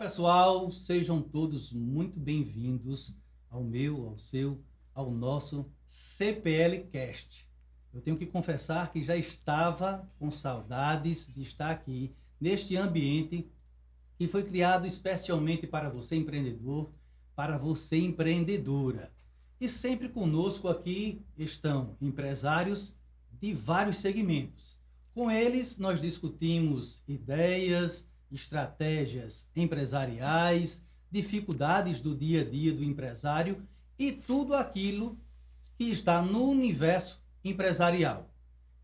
Pessoal, sejam todos muito bem-vindos ao meu, ao seu, ao nosso CPL Cast. Eu tenho que confessar que já estava com saudades de estar aqui neste ambiente que foi criado especialmente para você empreendedor, para você empreendedora. E sempre conosco aqui estão empresários de vários segmentos. Com eles nós discutimos ideias, estratégias empresariais, dificuldades do dia a dia do empresário e tudo aquilo que está no universo empresarial.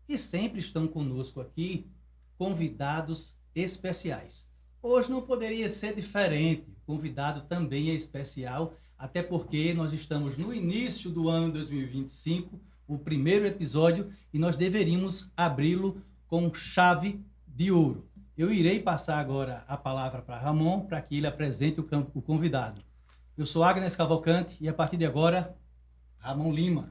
E sempre estão conosco aqui convidados especiais. Hoje não poderia ser diferente, o convidado também é especial, até porque nós estamos no início do ano 2025, o primeiro episódio, e nós deveríamos abri-lo com chave de ouro. Eu irei passar agora a palavra para Ramon, para que ele apresente o convidado. Eu sou Agnes Cavalcante e a partir de agora, Ramon Lima.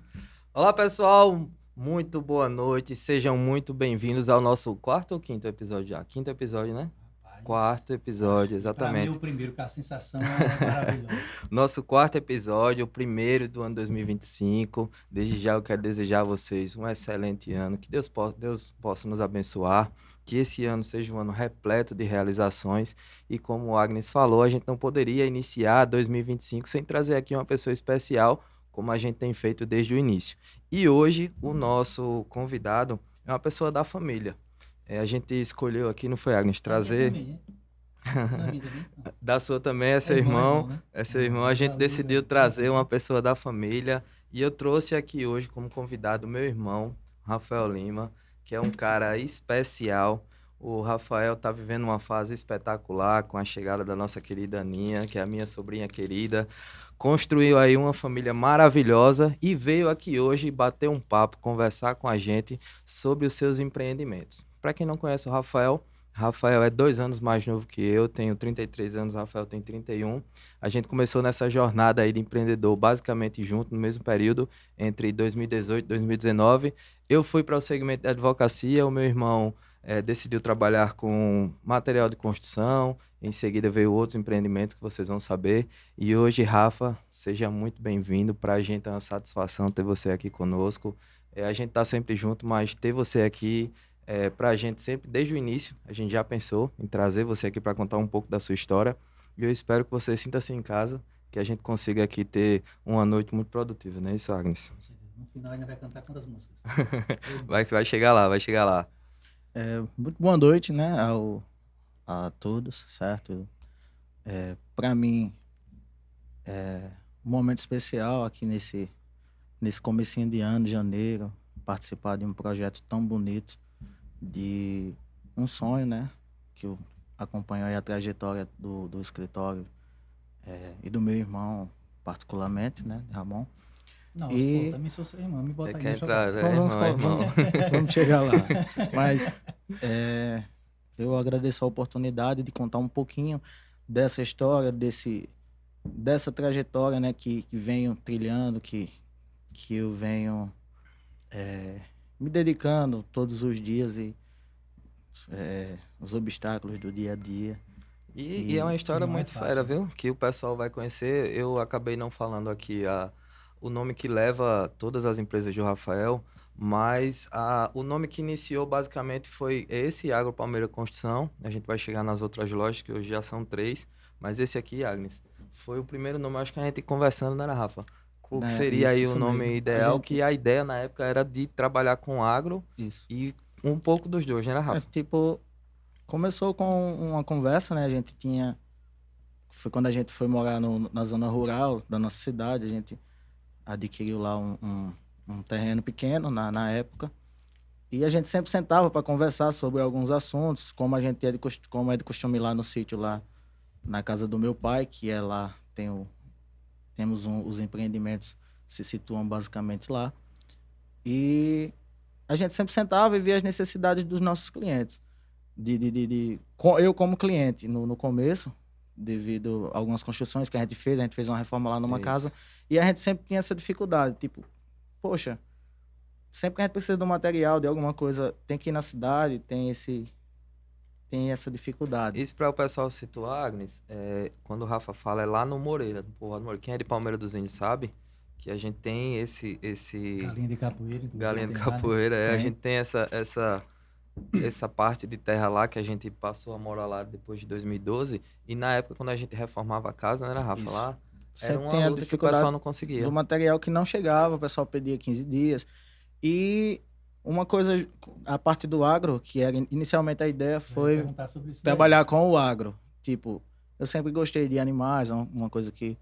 Olá, pessoal. Muito boa noite. Sejam muito bem-vindos ao nosso quarto ou quinto episódio já? Quinto episódio, né? Rapaz, quarto episódio, exatamente. Para mim, o primeiro, que a sensação é maravilhosa. Nosso quarto episódio, o primeiro do ano 2025. Desde já eu quero desejar a vocês um excelente ano. Que Deus possa nos abençoar. Que esse ano seja um ano repleto de realizações. E como o Agnes falou, a gente não poderia iniciar 2025 sem trazer aqui uma pessoa especial, como a gente tem feito desde o início. E hoje o nosso convidado é uma pessoa da família. A gente escolheu aqui, não foi, Agnes, trazer... Da sua também, é seu irmão, né? É seu irmão. A gente decidiu trazer uma pessoa da família e eu trouxe aqui hoje como convidado meu irmão, Rafael Lima, que é um cara especial. O Rafael está vivendo uma fase espetacular com a chegada da nossa querida Aninha, que é a minha sobrinha querida. Construiu aí uma família maravilhosa e veio aqui hoje bater um papo, conversar com a gente sobre os seus empreendimentos. Para quem não conhece o Rafael é 2 anos mais novo que eu, tenho 33 anos, o Rafael tem 31. A gente começou nessa jornada aí de empreendedor basicamente junto, no mesmo período, entre 2018 e 2019. Eu fui para o segmento de advocacia, o meu irmão decidiu trabalhar com material de construção, em seguida veio outros empreendimentos que vocês vão saber. E hoje, Rafa, seja muito bem-vindo. Para a gente é uma satisfação ter você aqui conosco. A gente está sempre junto, mas ter você aqui... para a gente sempre, desde o início, a gente já pensou em trazer você aqui para contar um pouco da sua história. E eu espero que você sinta-se em casa, que a gente consiga aqui ter uma noite muito produtiva, não é isso, Agnes? No final ainda vai cantar quantas músicas? vai chegar lá, vai chegar lá. Muito boa noite, né, a todos, certo? Para mim, um momento especial aqui nesse comecinho de ano, de janeiro, participar de um projeto tão bonito, de um sonho, né, que eu acompanho aí a trajetória do escritório e do meu irmão, particularmente, né, Ramon. Não, pô, também sou seu irmão, me bota aí. Vamos chegar lá. Mas eu agradeço a oportunidade de contar um pouquinho dessa história, dessa trajetória, né, que venho trilhando, que eu venho... me dedicando todos os dias e os obstáculos do dia a dia. E é uma história muito fera, viu? Que o pessoal vai conhecer. Eu acabei não falando aqui o nome que leva todas as empresas do Rafael, mas o nome que iniciou basicamente foi esse, Agro Palmeira Construção. A gente vai chegar nas outras lojas, que hoje já são 3, mas esse aqui, Agnes, foi o primeiro nome, acho que a gente conversando, né, Rafa? Qual que seria aí o nome mesmo. Ideal, que a ideia na época era de trabalhar com agro e um pouco dos dois, né, Rafa? Começou com uma conversa, né, foi quando a gente foi morar na zona rural da nossa cidade, a gente adquiriu lá um terreno pequeno na época, e a gente sempre sentava para conversar sobre alguns assuntos, como é de costume lá no sítio, lá na casa do meu pai, que é lá, temos os empreendimentos se situam basicamente lá. E a gente sempre sentava e via as necessidades dos nossos clientes. Eu como cliente, no começo, devido a algumas construções que a gente fez uma reforma lá numa casa, e a gente sempre tinha essa dificuldade, tipo, poxa, sempre que a gente precisa de um material, de alguma coisa, tem que ir na cidade, tem tem essa dificuldade. Isso para o pessoal situar, Agnes, quando o Rafa fala, é lá no Moreira, no Povoado Moreira. Quem é de Palmeira dos Índios sabe que a gente tem esse... Galinha de capoeira. Galinha de tem lá, né? capoeira, a gente tem essa parte de terra lá que a gente passou a morar lá depois de 2012. E na época, quando a gente reformava a casa, não era, Rafa? Isso. Lá era Sempre uma tem a luta que o dificuldade pessoal não conseguia. do material que não chegava, o pessoal pedia 15 dias. E uma coisa, a parte do agro, que era inicialmente a ideia foi trabalhar com o agro. Tipo, eu sempre gostei de animais, uma coisa que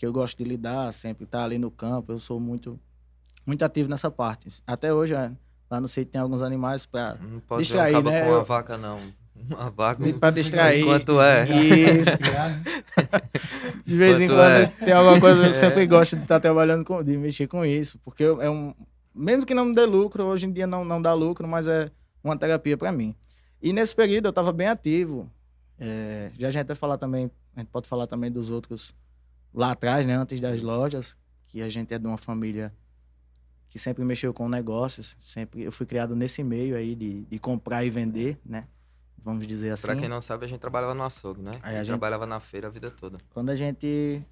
eu gosto de lidar, sempre estar ali no campo. Eu sou muito ativo nessa parte. Até hoje, lá no sítio tem alguns animais para distrair, não pode né? com uma vaca, não. Uma vaca para distrair. Enquanto é. Isso. De vez em quando tem alguma coisa, eu sempre gosto de estar trabalhando, de mexer com isso, porque mesmo que não me dê lucro, hoje em dia não dá lucro, mas é uma terapia para mim. E nesse período eu estava bem ativo. Já a gente vai falar também, a gente pode falar também dos outros lá atrás, né, antes das lojas, que a gente é de uma família que sempre mexeu com negócios, eu fui criado nesse meio aí de comprar e vender, né? Vamos dizer assim. Pra quem não sabe, a gente trabalhava no açougue, né? A gente trabalhava na feira a vida toda. Quando a gente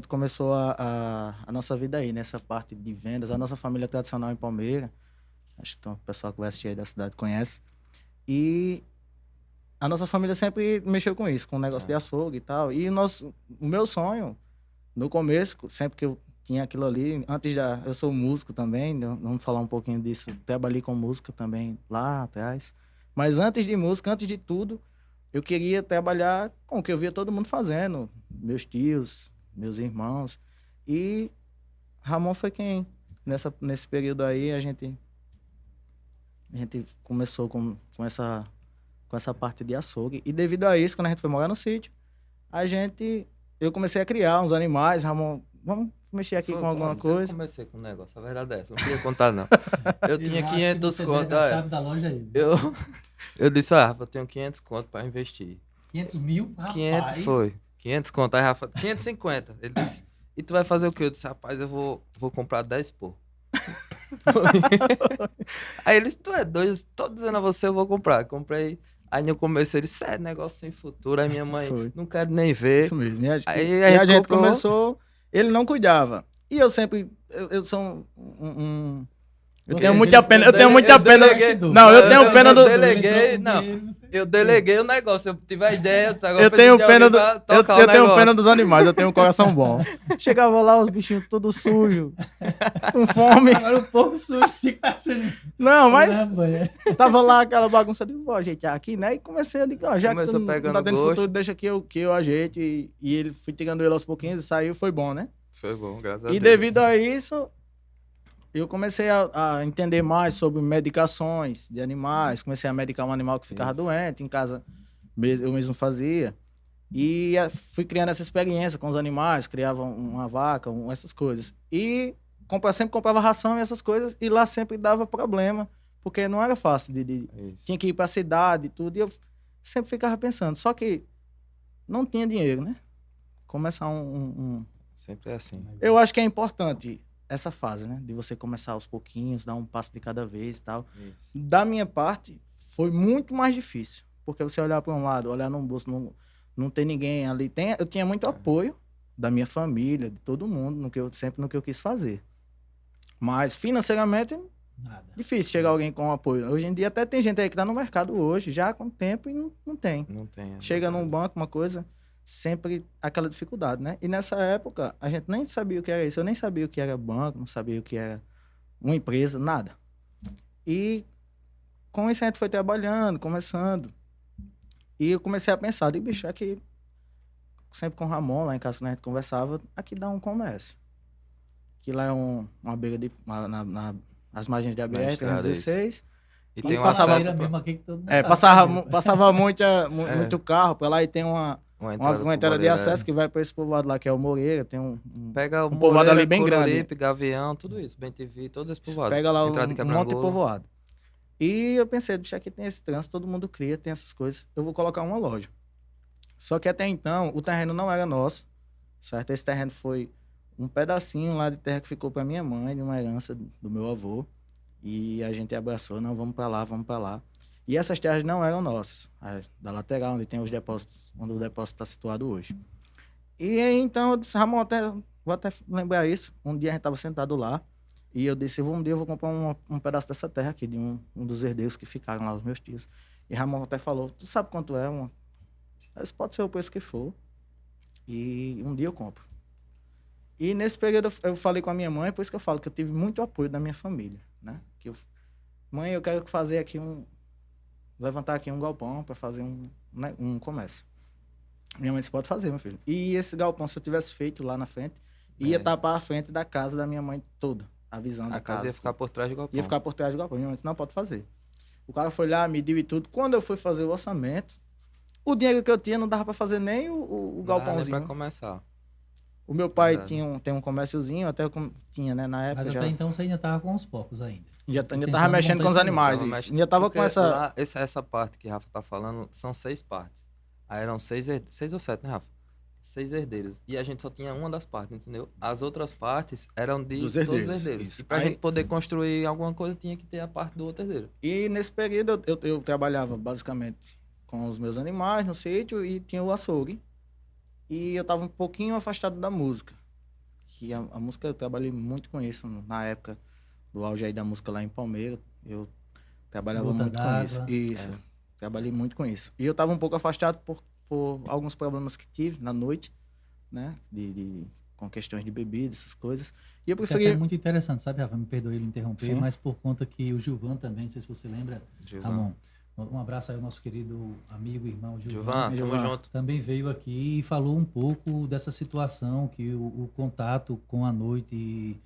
começou a nossa vida aí, nessa parte de vendas, a nossa família tradicional em Palmeira, acho que o pessoal que vai assistir aí da cidade conhece, e a nossa família sempre mexeu com isso, com o negócio de açougue e tal. E o meu sonho, no começo, sempre que eu tinha aquilo ali, eu sou músico também, vamos falar um pouquinho disso, trabalhei com música também lá atrás. Mas antes de música, antes de tudo, eu queria trabalhar com o que eu via todo mundo fazendo. Meus tios, meus irmãos. E Ramon foi quem, nesse período aí, a gente começou com essa parte de açougue. E devido a isso, quando a gente foi morar no sítio, eu comecei a criar uns animais. Ramon, vamos mexer aqui com alguma coisa. Eu comecei com um negócio, a verdade é essa, não queria contar não. Eu tinha 500 conto. A chave da loja aí. Eu disse, Rafa, eu tenho 500 conto para investir. 500 mil? Rapaz. 500 foi. 500 conto. Aí, Rafa, 550. Ele disse, e tu vai fazer o quê? Eu disse, rapaz, eu vou comprar 10 pô. Aí ele disse, tu é doido, tô dizendo a você, eu vou comprar. Comprei. Aí no começo ele disse, negócio sem futuro. Aí minha mãe, não quero nem ver. Isso mesmo. Aí a gente começou, ele não cuidava. E eu sempre, eu sou eu tenho muita pena, eu tenho muita pena. Não, eu tenho pena do... Eu deleguei o negócio, eu tive a ideia, eu tenho pena do... Eu tenho pena dos animais, eu tenho um coração bom. Chegava lá, os bichinhos todos sujos, com fome. Agora um pouco sujo, fica tá sujo. Não, mas tava lá aquela bagunça de vó, ajeitar aqui, né? E comecei a dizer, já que não tá tendo futuro, deixa que eu ajeite. E ele fui tirando ele aos pouquinhos e saiu, foi bom, né? Foi bom, graças a Deus. E devido a isso, eu comecei a entender mais sobre medicações de animais. Comecei a medicar um animal que ficava doente. Em casa, eu mesmo fazia. E fui criando essa experiência com os animais. Criava uma vaca, essas coisas. E sempre comprava ração e essas coisas. E lá sempre dava problema. Porque não era fácil. Tinha que ir para a cidade e tudo. E eu sempre ficava pensando. Só que não tinha dinheiro, né? Começar Sempre é assim. Eu acho que é importante essa fase, né? De você começar aos pouquinhos, dar um passo de cada vez e tal. Isso. Da minha parte, foi muito mais difícil. Porque você olhar para um lado, olhar no bolso, não tem ninguém ali. Eu tinha muito apoio da minha família, de todo mundo, sempre no que eu quis fazer. Mas financeiramente, nada. Difícil chegar alguém com apoio. Hoje em dia até tem gente aí que tá no mercado hoje, já com tempo, e não tem. Não tem. Chega num banco, uma coisa... Sempre aquela dificuldade, né? E nessa época, a gente nem sabia o que era isso. Eu nem sabia o que era banco, não sabia o que era uma empresa, nada. E com isso a gente foi trabalhando, começando. E eu comecei a pensar, bicho, aqui, sempre com o Ramon, lá em casa, né, a gente conversava, aqui dá um comércio. Que lá é uma beira nas margens de ABR-316. E tem uma saída mesmo aqui que todo mundo passava muito carro pra lá, e tem uma entrada de acesso que vai para esse povoado lá, que é o Moreira. Tem pega um povoado ali bem grande. Gavião, tudo isso, BenTV, todos esses povoados. Pega lá um monte de povoado. E eu pensei, bicho, aqui tem esse trânsito, todo mundo cria, tem essas coisas. Eu vou colocar uma loja. Só que até então, o terreno não era nosso, certo? Esse terreno foi um pedacinho lá de terra que ficou para minha mãe, de uma herança do meu avô. E a gente abraçou, não, vamos para lá, vamos para lá. E essas terras não eram nossas, da lateral, onde tem os depósitos, onde o depósito está situado hoje. E aí, então, eu disse, Ramon, vou até lembrar isso. Um dia a gente estava sentado lá, e eu disse, um dia eu vou comprar um pedaço dessa terra aqui, de um dos herdeiros que ficaram lá, os meus tios. E Ramon até falou, tu sabe quanto é? Isso pode ser o preço que for. E um dia eu compro. E nesse período eu falei com a minha mãe, por isso que eu falo que eu tive muito apoio da minha família, né? Mãe, eu quero fazer aqui levantar aqui um galpão para fazer um comércio. Minha mãe disse, pode fazer, meu filho. E esse galpão, se eu tivesse feito lá na frente, ia tapar a frente da casa da minha mãe toda, a visão da casa. A casa ia ficar por trás do galpão. Ia ficar por trás do galpão. Minha mãe disse, não, pode fazer. O cara foi lá, mediu e tudo. Quando eu fui fazer o orçamento, o dinheiro que eu tinha não dava para fazer nem o galpãozinho. Não dava para começar. O meu pai tem um comérciozinho, até tinha, né, na época. Mas até então você ainda estava com os porcos ainda. Ainda tava mexendo com os animais, isso. Ainda tava com essa... Lá, essa parte que o Rafa tá falando, são 6 partes. Aí eram 6 ou 7, né, Rafa? 6 herdeiros. E a gente só tinha uma das partes, entendeu? As outras partes eram dos herdeiros. Isso. E pra gente poder construir alguma coisa, tinha que ter a parte do outro herdeiro. E nesse período eu trabalhava basicamente com os meus animais no sítio e tinha o açougue. E eu tava um pouquinho afastado da música. Que a música, eu trabalhei muito com isso na época do auge aí da música lá em Palmeiras. Eu trabalhava muito com isso. Isso. Trabalhei muito com isso. E eu tava um pouco afastado por alguns problemas que tive na noite, né? Com questões de bebida, essas coisas. E eu preferi... Isso é muito interessante, sabe, Rafa? Me perdoe ele interromper, sim, mas por conta que o Gilvan também, não sei se você lembra, Ramon. Um abraço aí ao nosso querido amigo, irmão Gilvan. Tamo junto. Também veio aqui e falou um pouco dessa situação que o contato com a noite,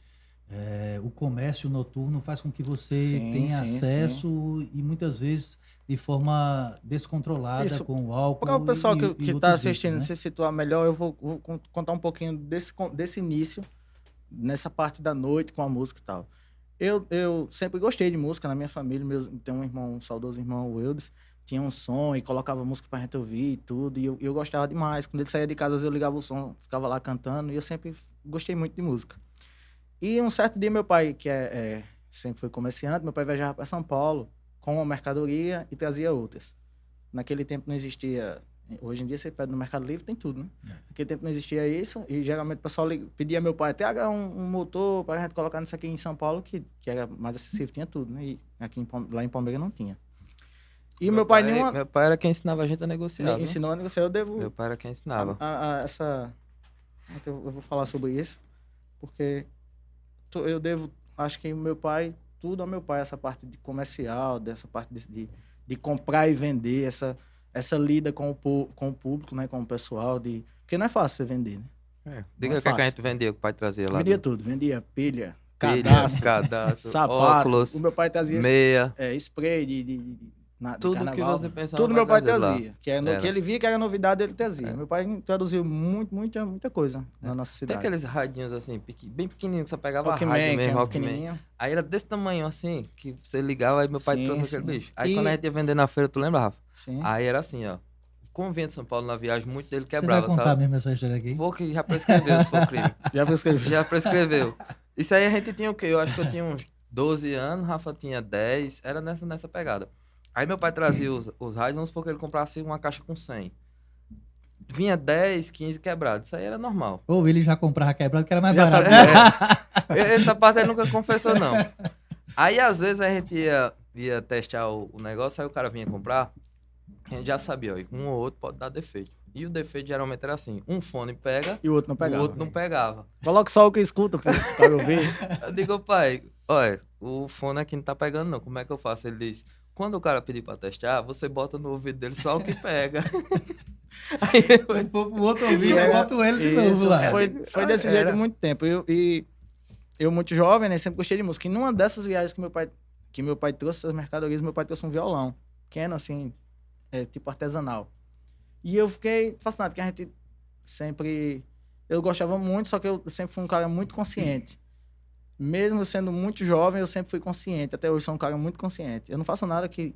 o comércio noturno faz com que você tenha acesso e muitas vezes de forma descontrolada, isso, com o álcool. Para o pessoal que está assistindo, né, se situar melhor, eu vou contar um pouquinho desse início, nessa parte da noite com a música e tal. Eu sempre gostei de música na minha família. Tenho um saudoso irmão, o Eudes, tinha um som e colocava música pra gente ouvir e tudo. E eu gostava demais. Quando ele saía de casa, às vezes eu ligava o som, ficava lá cantando. E eu sempre gostei muito de música. E um certo dia, meu pai, que sempre foi comerciante, meu pai viajava para São Paulo com uma mercadoria e trazia outras. Naquele tempo não existia... Hoje em dia você pede no Mercado Livre, tem tudo, né? Naquele tempo não existia isso, e geralmente o pessoal pedia ao meu pai, traga um motor para a gente colocar nisso aqui em São Paulo, que era mais acessível, tinha tudo, né? E aqui lá em Palmeiras não tinha. E meu pai era quem ensinava a gente a negociar. Ensinou a negociar, eu devo... Meu pai era quem ensinava. Eu vou falar sobre isso, porque eu devo, acho que meu pai, tudo ao meu pai, essa parte de comercial, dessa parte de comprar e vender, essa lida com o público, né, com o pessoal, porque não é fácil você vender, né? Diga o que a gente vendia, que o pai trazia lá. Vendia tudo, vendia pilha, cadastro, sapato, óculos, o meu pai trazia meia, spray tudo carnaval, que você pensava. Tudo meu pai trazia, que ele via que era novidade, ele trazia. Meu pai traduziu muita coisa na nossa cidade. Tem aqueles radinhos assim, bem pequenininhos, que só pegava Walkman, rádio mesmo, pequenininho. Aí era desse tamanho assim, que você ligava, aí meu pai trouxe aquele bicho. Aí quando a gente ia vender na feira, tu lembra, Rafa? Sim. Aí era assim, ó. Como vinha de São Paulo na viagem, muito dele quebrava, sabe? Você vai contar mesmo essa história aqui? Vou, que já prescreveu, se for crime. Já prescreveu. Isso aí a gente tinha o quê? Eu acho que eu tinha uns 12 anos, Rafa tinha 10, era nessa pegada. Aí meu pai trazia os rádios, vamos supor que ele comprasse uma caixa com 100. Vinha 10, 15 quebrados. Isso aí era normal. Ou ele já comprava quebrado, que era mais barato. Essa parte ele nunca confessou, não. Aí, às vezes, a gente ia testar o negócio, aí o cara vinha comprar, a gente já sabia, ó, um ou outro pode dar defeito. E o defeito geralmente era assim, um fone pega e o outro não pegava. Coloca só o que escuta para eu ouvir. Eu digo, pai, olha, o fone aqui não tá pegando não, como é que eu faço? Ele disse, quando o cara pedir para testar, você bota no ouvido dele só o que pega. Aí depois o outro ouvido, eu boto ele de novo lá. Foi desse jeito há muito tempo. Eu muito jovem, né, sempre gostei de música. E numa dessas viagens que meu pai trouxe essas mercadorias, meu pai trouxe um violão pequeno, assim, tipo artesanal. E eu fiquei fascinado, porque a gente sempre... Eu gostava muito, só que eu sempre fui um cara muito consciente. Mesmo sendo muito jovem, eu sempre fui consciente. Até hoje sou um cara muito consciente. Eu não faço nada que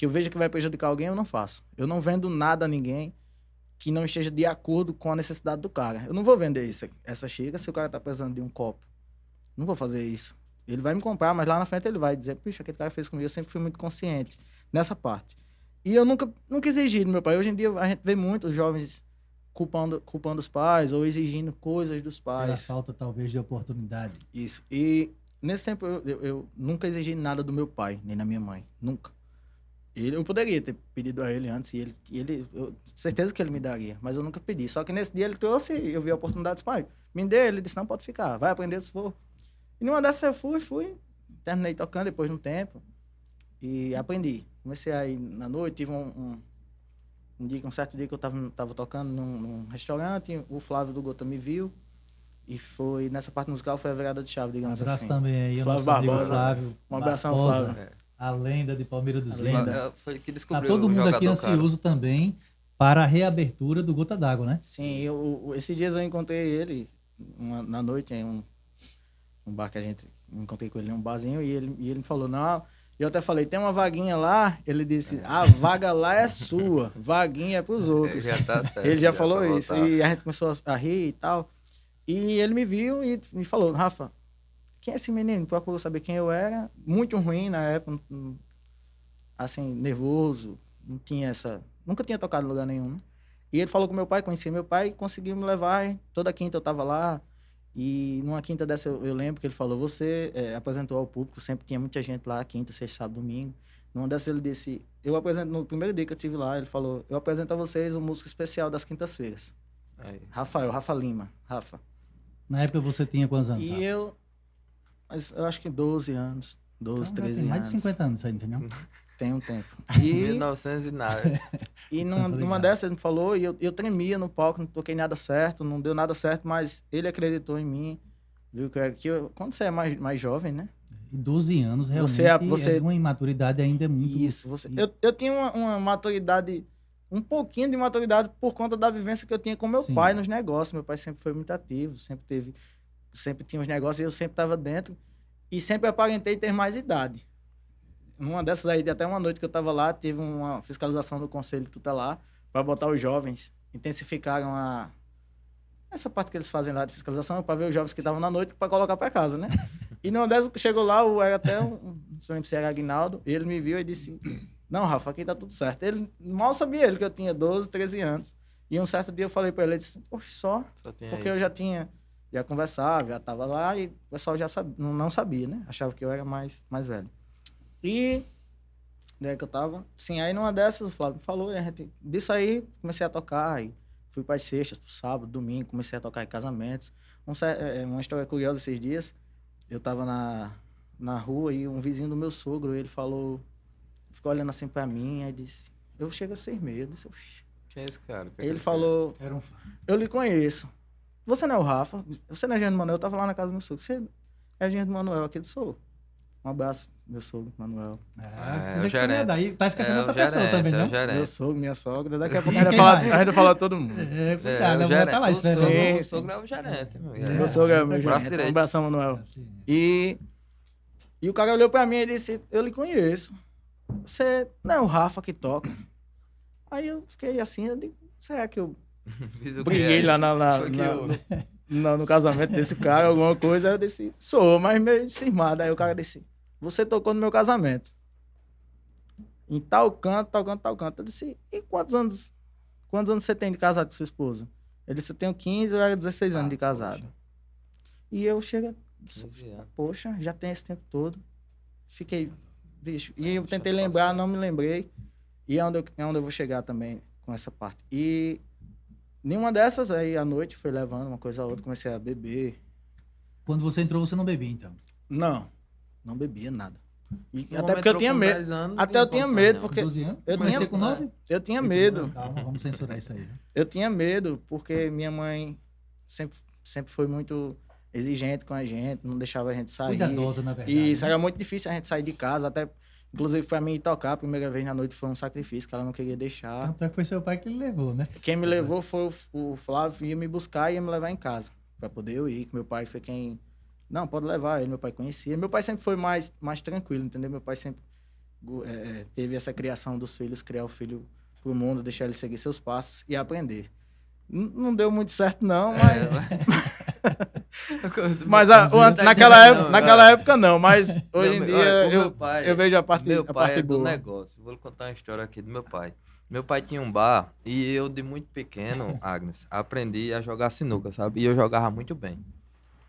eu veja que vai prejudicar alguém, eu não faço. Eu não vendo nada a ninguém que não esteja de acordo com a necessidade do cara. Eu não vou vender essa xícara se o cara tá precisando de um copo. Não vou fazer isso. Ele vai me comprar, mas lá na frente ele vai dizer, puxa, aquele cara fez comigo. Eu sempre fui muito consciente nessa parte. E eu nunca exigi do meu pai. Hoje em dia a gente vê muito os jovens culpando os pais ou exigindo coisas dos pais. Pela falta, talvez, de oportunidade. Isso. E nesse tempo eu nunca exigi nada do meu pai, nem da minha mãe. Nunca. Eu poderia ter pedido a ele antes, e eu certeza que ele me daria, mas eu nunca pedi. Só que nesse dia ele trouxe, eu vi a oportunidade, disse, pai, me dê, ele disse, não, pode ficar, vai aprender se for. E numa dessas eu fui, terminei tocando depois de um tempo, e aprendi. Comecei a ir na noite, tive um certo dia que eu tava tocando num restaurante, o Flávio do Gota me viu, e foi, nessa parte musical, foi a virada de chave, digamos assim. Um abraço também aí, Flávio Barbosa, Flávio. Um abração, Flávio. A lenda de Palmeiras dos Vendas. Foi que descobriu. Tá todo mundo aqui ansioso cara. também para a reabertura do Gota d'Água, né? Sim, esses dias eu encontrei ele na noite em um bar que encontrei com ele em um barzinho, e ele me falou, não, eu até falei, tem uma vaguinha lá, ele disse, a vaga lá é sua, vaguinha é pros outros. Já tá certo, ele já falou isso, voltar. e a gente começou a rir e tal, e ele me viu e me falou, Rafa, quem é esse menino? Procurou saber quem eu era. Muito ruim na época, assim, nervoso. Nunca tinha tocado em lugar nenhum. Né? E ele falou com meu pai, conhecia meu pai, e conseguiu me levar. Toda quinta eu tava lá. E numa quinta dessa eu lembro que ele falou, você apresentou ao público, sempre tinha muita gente lá, quinta, sexta, sábado, domingo. Numa dessa ele disse, no primeiro dia que eu estive lá, ele falou, eu apresento a vocês o músico especial das quintas-feiras. Rafa Lima, Rafa. Na época você tinha quantos anos? E eu acho que 12 anos, 12, então, 13 tem mais anos. de 50 anos aí, entendeu? Tem um tempo. 1900 e nada. E numa dessas ele me falou, e eu tremia no palco, não toquei nada certo, não deu nada certo, mas ele acreditou em mim, viu quando você é mais jovem, né? E 12 anos, realmente, você uma imaturidade ainda é muito... Isso, eu tinha uma maturidade, um pouquinho de maturidade por conta da vivência que eu tinha com meu Sim. pai nos negócios. Meu pai sempre foi muito ativo, sempre tinha os negócios e eu sempre estava dentro. E sempre aparentei ter mais idade. Numa dessas aí, até uma noite que eu estava lá, teve uma fiscalização do Conselho Tutelar para botar os jovens. Intensificaram essa parte que eles fazem lá de fiscalização para ver os jovens que estavam na noite para colocar para casa, né? E numa dessas que chegou lá, era até não sei se era Aguinaldo, ele me viu e disse, não, Rafa, aqui tá tudo certo. Ele mal sabia ele que eu tinha 12, 13 anos. E um certo dia eu falei para ele, ele disse, poxa, só porque isso. Eu já conversava, já estava lá e o pessoal já não sabia, né? Achava que eu era mais velho. E daí que eu tava, sim, aí numa dessas o Flávio me falou, e a gente, disso aí comecei a tocar, e fui para as sextas, pro sábado, domingo, comecei a tocar em casamentos. Uma história curiosa esses dias, eu tava na rua e um vizinho do meu sogro, ele falou, ficou olhando assim para mim, aí disse, eu chego a ser meio, eu disse, oxi. Quem é esse cara? Ele falou, eu lhe conheço. Você não é o Rafa? Você não é Jean Manuel? Eu tava lá na casa do meu sogro. Você é Jean Manuel aqui do Sul? Um abraço, meu sogro, Manuel. O gerente. Daí tá esquecendo outra pessoa também, né? Meu sogro, minha sogra. Daqui a pouco a gente vai falar todo mundo. Cuidado, vou estar lá esperando. O sogro é o gerente. Meu sogro é o meu gerente. Um abração, Manuel. E o cara olhou pra mim e disse, eu lhe conheço. Você não é o Rafa que toca? Aí eu fiquei assim, eu digo, será que eu briguei lá no casamento desse cara, alguma coisa? Aí eu disse, sou, mas meio cismado. Aí o cara disse, você tocou no meu casamento. Em tal canto. Eu disse, e quantos anos você tem de casado com sua esposa? Ele disse, eu tenho 15, eu era 16 anos de casado. Poxa. E eu chego, poxa, já tem esse tempo todo. Fiquei, bicho. E eu tentei lembrar, não me lembrei. E é onde eu vou chegar também com essa parte. E nenhuma dessas aí, à noite, foi levando uma coisa a outra, comecei a beber. Quando você entrou, você não bebia, então? Não bebia nada. E até porque eu tinha medo. Até eu tinha medo, porque... 12 anos? Eu comecei com 9? Eu tinha medo. Calma, vamos censurar isso aí. Eu tinha medo, porque minha mãe sempre foi muito exigente com a gente, não deixava a gente sair. Cuidadosa, na verdade. E isso era muito difícil a gente sair de casa, até... Inclusive, pra mim ir tocar a primeira vez na noite foi um sacrifício, que ela não queria deixar. Tanto é que foi seu pai que ele levou, né? Quem me levou foi o Flávio, ia me buscar e ia me levar em casa, pra poder eu ir. Meu pai foi quem... Não, pode levar. Ele, meu pai conhecia. Meu pai sempre foi mais tranquilo, entendeu? Meu pai sempre teve essa criação dos filhos, criar o filho pro mundo, deixar ele seguir seus passos e aprender. Não deu muito certo, não, mas... Mas naquela época não, mas hoje em dia eu vejo a parte boa. Do negócio. Vou contar uma história aqui do meu pai. Meu pai tinha um bar e eu, de muito pequeno, Agnes, aprendi a jogar sinuca, sabe? E eu jogava muito bem.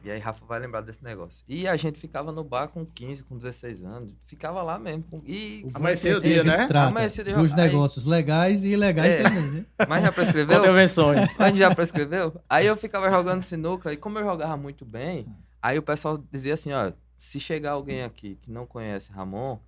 E aí Rafa vai lembrar desse negócio. E a gente ficava no bar com 15, com 16 anos. Ficava lá mesmo. E amanhecia o dia, né? Amanhecia o dia. Dos negócios legais e ilegais também, né? Mas já prescreveu? Intervenções. Mas já prescreveu? Aí eu ficava jogando sinuca. E como eu jogava muito bem, aí o pessoal dizia assim, ó, se chegar alguém aqui que não conhece Ramon,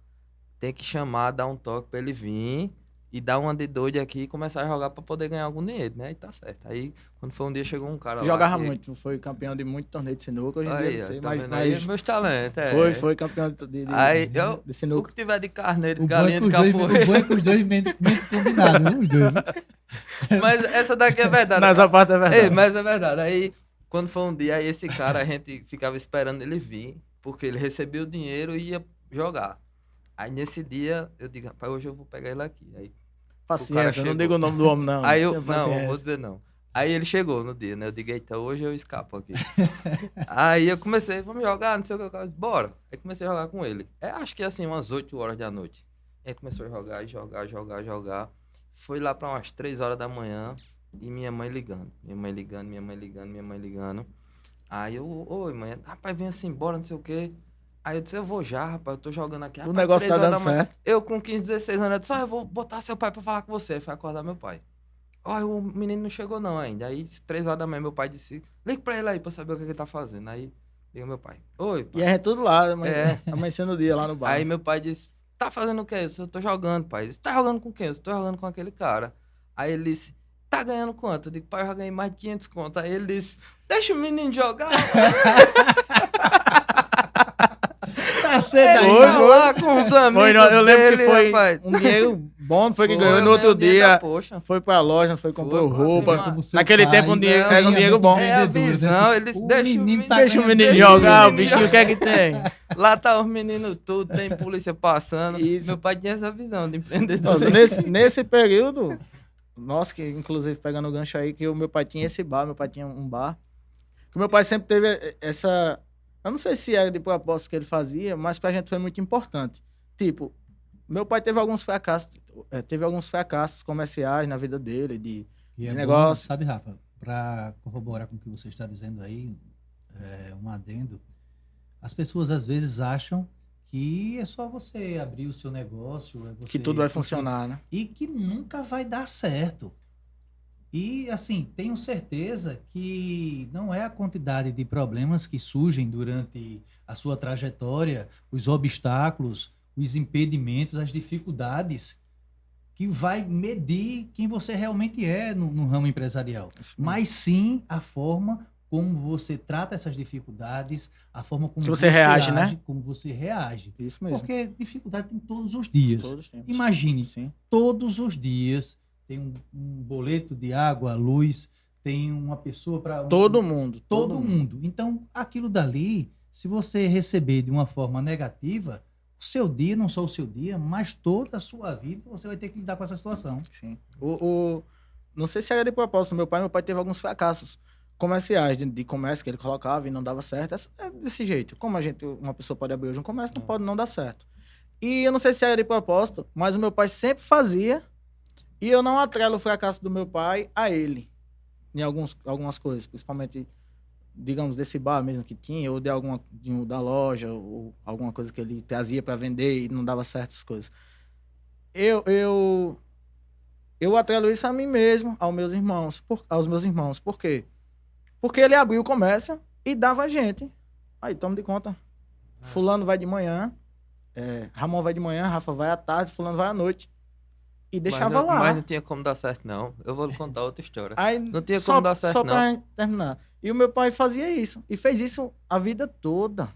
tem que chamar, dar um toque pra ele vir e dar uma de doido aqui e começar a jogar pra poder ganhar algum dinheiro, né? E tá certo. Aí, quando foi um dia, chegou um cara jogava lá que... muito, foi campeão de muito torneio de sinuca. Hoje em aí, dia, tá vendo mas aí meus talentos, Foi campeão de sinuca. O que tiver de carneiro, de galinha, de capoeira. O bom é com os dois mente combinados, né? Os dois. Mas essa daqui é verdade. Mas a parte é verdade. Ei, mas é verdade. Aí, quando foi um dia, aí esse cara, a gente ficava esperando ele vir, porque ele recebia o dinheiro e ia jogar. Aí, nesse dia, eu digo, rapaz, hoje eu vou pegar ele aqui. Aí, paciência, eu não digo o nome do homem, não. Aí eu, não, vou dizer não. Aí ele chegou no dia, né? Eu digo, eita, hoje eu escapo aqui. Aí eu comecei, vamos jogar, não sei o que, eu disse, bora. Aí comecei a jogar com ele. Acho que assim, umas 8 horas da noite. Aí começou a jogar. Foi lá para umas 3 horas da manhã e minha mãe ligando. Aí eu, oi mãe, rapaz, vem assim, bora, não sei o que. Aí eu disse, eu vou já, rapaz, eu tô jogando aqui. O negócio tá dando certo. Eu com 15, 16 anos, eu disse, eu vou botar seu pai pra falar com você. Aí foi acordar meu pai. Olha, o menino não chegou não ainda. Aí, 3 horas da manhã, meu pai disse, liga pra ele aí pra saber o que ele tá fazendo. Aí, liga meu pai. Oi, pai. E a gente tudo lá, amanhecendo o dia lá no bar. Aí meu pai disse, tá fazendo o quê? Eu tô jogando, pai. Ele disse, tá jogando com quem? Eu tô jogando com aquele cara. Aí ele disse, tá ganhando quanto? Eu digo, pai, eu já ganhei mais de 500 conto. Aí ele disse, deixa o menino jogar. Hoje lá com os amigos eu lembro dele, que foi rapaz. um dinheiro bom, foi que ganhou no outro dia, foi pra loja, comprou roupa. Naquele tempo era um dinheiro bom. É a visão, ele disse, deixa o menino jogar, o bichinho quer que tem. Lá tá os meninos tudo, tem polícia passando. Isso. Meu pai tinha essa visão de empreendedor. Nesse período, nossa, que inclusive pegando o gancho aí, que o meu pai tinha esse bar, meu pai tinha um bar. O meu pai sempre teve essa... Eu não sei se era de propósito que ele fazia, mas pra gente foi muito importante. Tipo, meu pai teve alguns fracassos comerciais na vida dele, de negócio. Bom, sabe, Rafa, para corroborar com o que você está dizendo aí, um adendo, as pessoas às vezes acham que é só você abrir o seu negócio, que tudo vai funcionar, né? E que nunca vai dar certo. E, assim, tenho certeza que não é a quantidade de problemas que surgem durante a sua trajetória, os obstáculos, os impedimentos, as dificuldades, que vai medir quem você realmente é no ramo empresarial. Mas sim a forma como você trata essas dificuldades, a forma como você reage, né? Como você reage. Isso mesmo. Porque dificuldade tem todos os dias. Todos temos. Imagine, sim. Todos os dias tem um boleto de água, luz, tem uma pessoa para... Todo mundo. Então, aquilo dali, se você receber de uma forma negativa, o seu dia, não só o seu dia, mas toda a sua vida, você vai ter que lidar com essa situação. Sim. Não sei se era de propósito, meu pai teve alguns fracassos comerciais, de comércio que ele colocava e não dava certo. É desse jeito. Como uma pessoa pode abrir hoje um comércio, não pode não dar certo. E eu não sei se era de propósito, mas o meu pai sempre fazia. E eu não atrelo o fracasso do meu pai a ele, em algumas coisas, principalmente, digamos, desse bar mesmo que tinha, ou da loja, ou alguma coisa que ele trazia para vender e não dava certo essas coisas. Eu atrelo isso a mim mesmo, aos meus irmãos. Por quê? Porque ele abriu o comércio e dava a gente. Aí, toma de conta. Fulano vai de manhã, Ramon vai de manhã, Rafa vai à tarde, Fulano vai à noite. E deixava lá. Mas não tinha como dar certo, não. Eu vou lhe contar outra história. Aí, não tinha como dar certo, não. Só pra terminar. E o meu pai fazia isso. E fez isso a vida toda.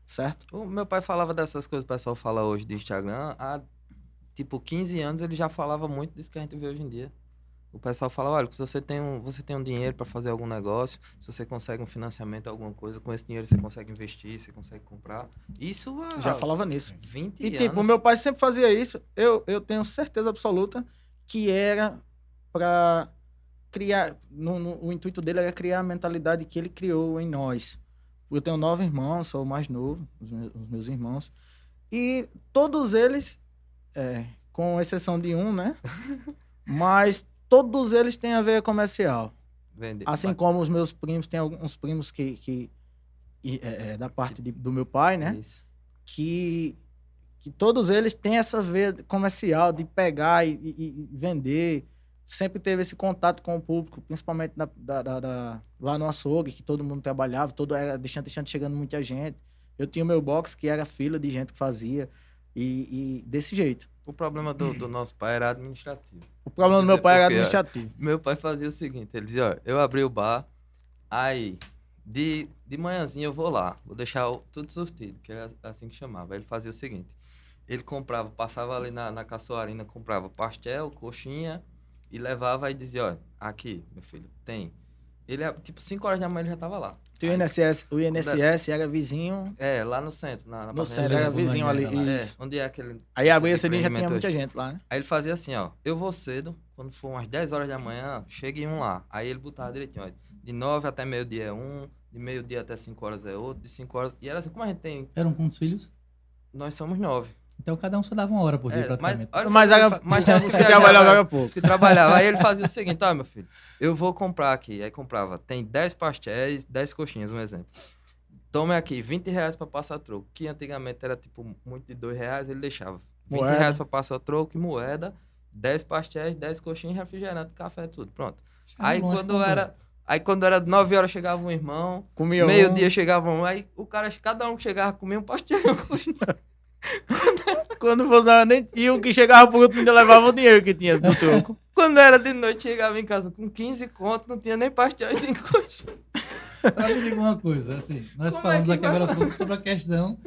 Certo? O meu pai falava dessas coisas que o pessoal fala hoje do Instagram. Há, 15 anos ele já falava muito disso que a gente vê hoje em dia. O pessoal fala, olha, se você tem um dinheiro para fazer algum negócio, se você consegue um financiamento, alguma coisa, com esse dinheiro você consegue investir, você consegue comprar. Isso já falava nisso. 20 anos. E o meu pai sempre fazia isso. Eu tenho certeza absoluta que era para criar... o intuito dele era criar a mentalidade que ele criou em nós. Eu tenho 9 irmãos, sou o mais novo, os meus irmãos. E todos eles, com exceção de um, né? Mas todos eles têm a ver comercial. Assim como os meus primos, tem alguns primos que da parte do meu pai, né? Isso. Que todos eles têm essa veia comercial de pegar e vender. Sempre teve esse contato com o público, principalmente lá no açougue, que todo mundo trabalhava, era deixando chegando muita gente. Eu tinha o meu box, que era fila de gente que fazia, e desse jeito. O problema do nosso pai era administrativo. O problema do meu pai era administrativo. Meu pai fazia o seguinte, ele dizia, ó, eu abri o bar, aí de manhãzinha eu vou lá, vou deixar tudo surtido, que era assim que chamava. Aí ele fazia o seguinte, ele comprava, passava ali na caçoarina, comprava pastel, coxinha, e levava e dizia, ó, aqui, meu filho, tem. Ele, tipo, 5 horas da manhã ele já tava lá. O INSS era vizinho... lá no centro. No centro, era vizinho ali. Onde é aquele... Aí abria esse dia já tinha muita gente lá, né? Aí ele fazia assim, ó, eu vou cedo, quando for umas 10 horas da manhã, chega em um lá. Aí ele botava direitinho, ó, de 9 até meio-dia é um, de meio-dia até 5 horas é outro, de 5 horas... E era assim, como a gente tem... Eram quantos filhos? Nós somos 9. Então cada um só dava 1 hora por dia, praticamente. Mas já os que trabalhavam pouco. Os que trabalhavam. Aí ele fazia o seguinte, ó, meu filho, eu vou comprar aqui. Aí comprava, tem 10 pastéis, 10 coxinhas, um exemplo. Tome aqui, R$20 pra passar troco. Que antigamente era tipo muito de R$2, ele deixava. R$20 pra passar troco e moeda, 10 pastéis, 10 coxinhas, refrigerante, café, tudo. Pronto. Aí quando era 9 horas chegava um irmão, meio-dia chegava um, aí o cara, cada um que chegava comia um pastel e uma coxinha. Quando fosse nem... E o que chegava pro outro ainda levava o dinheiro que tinha do troco. Quando era de noite, chegava em casa com 15 conto, não tinha nem pastel e nem coxinha. Me diga uma coisa, assim, nós falamos aqui agora um pouco sobre a questão,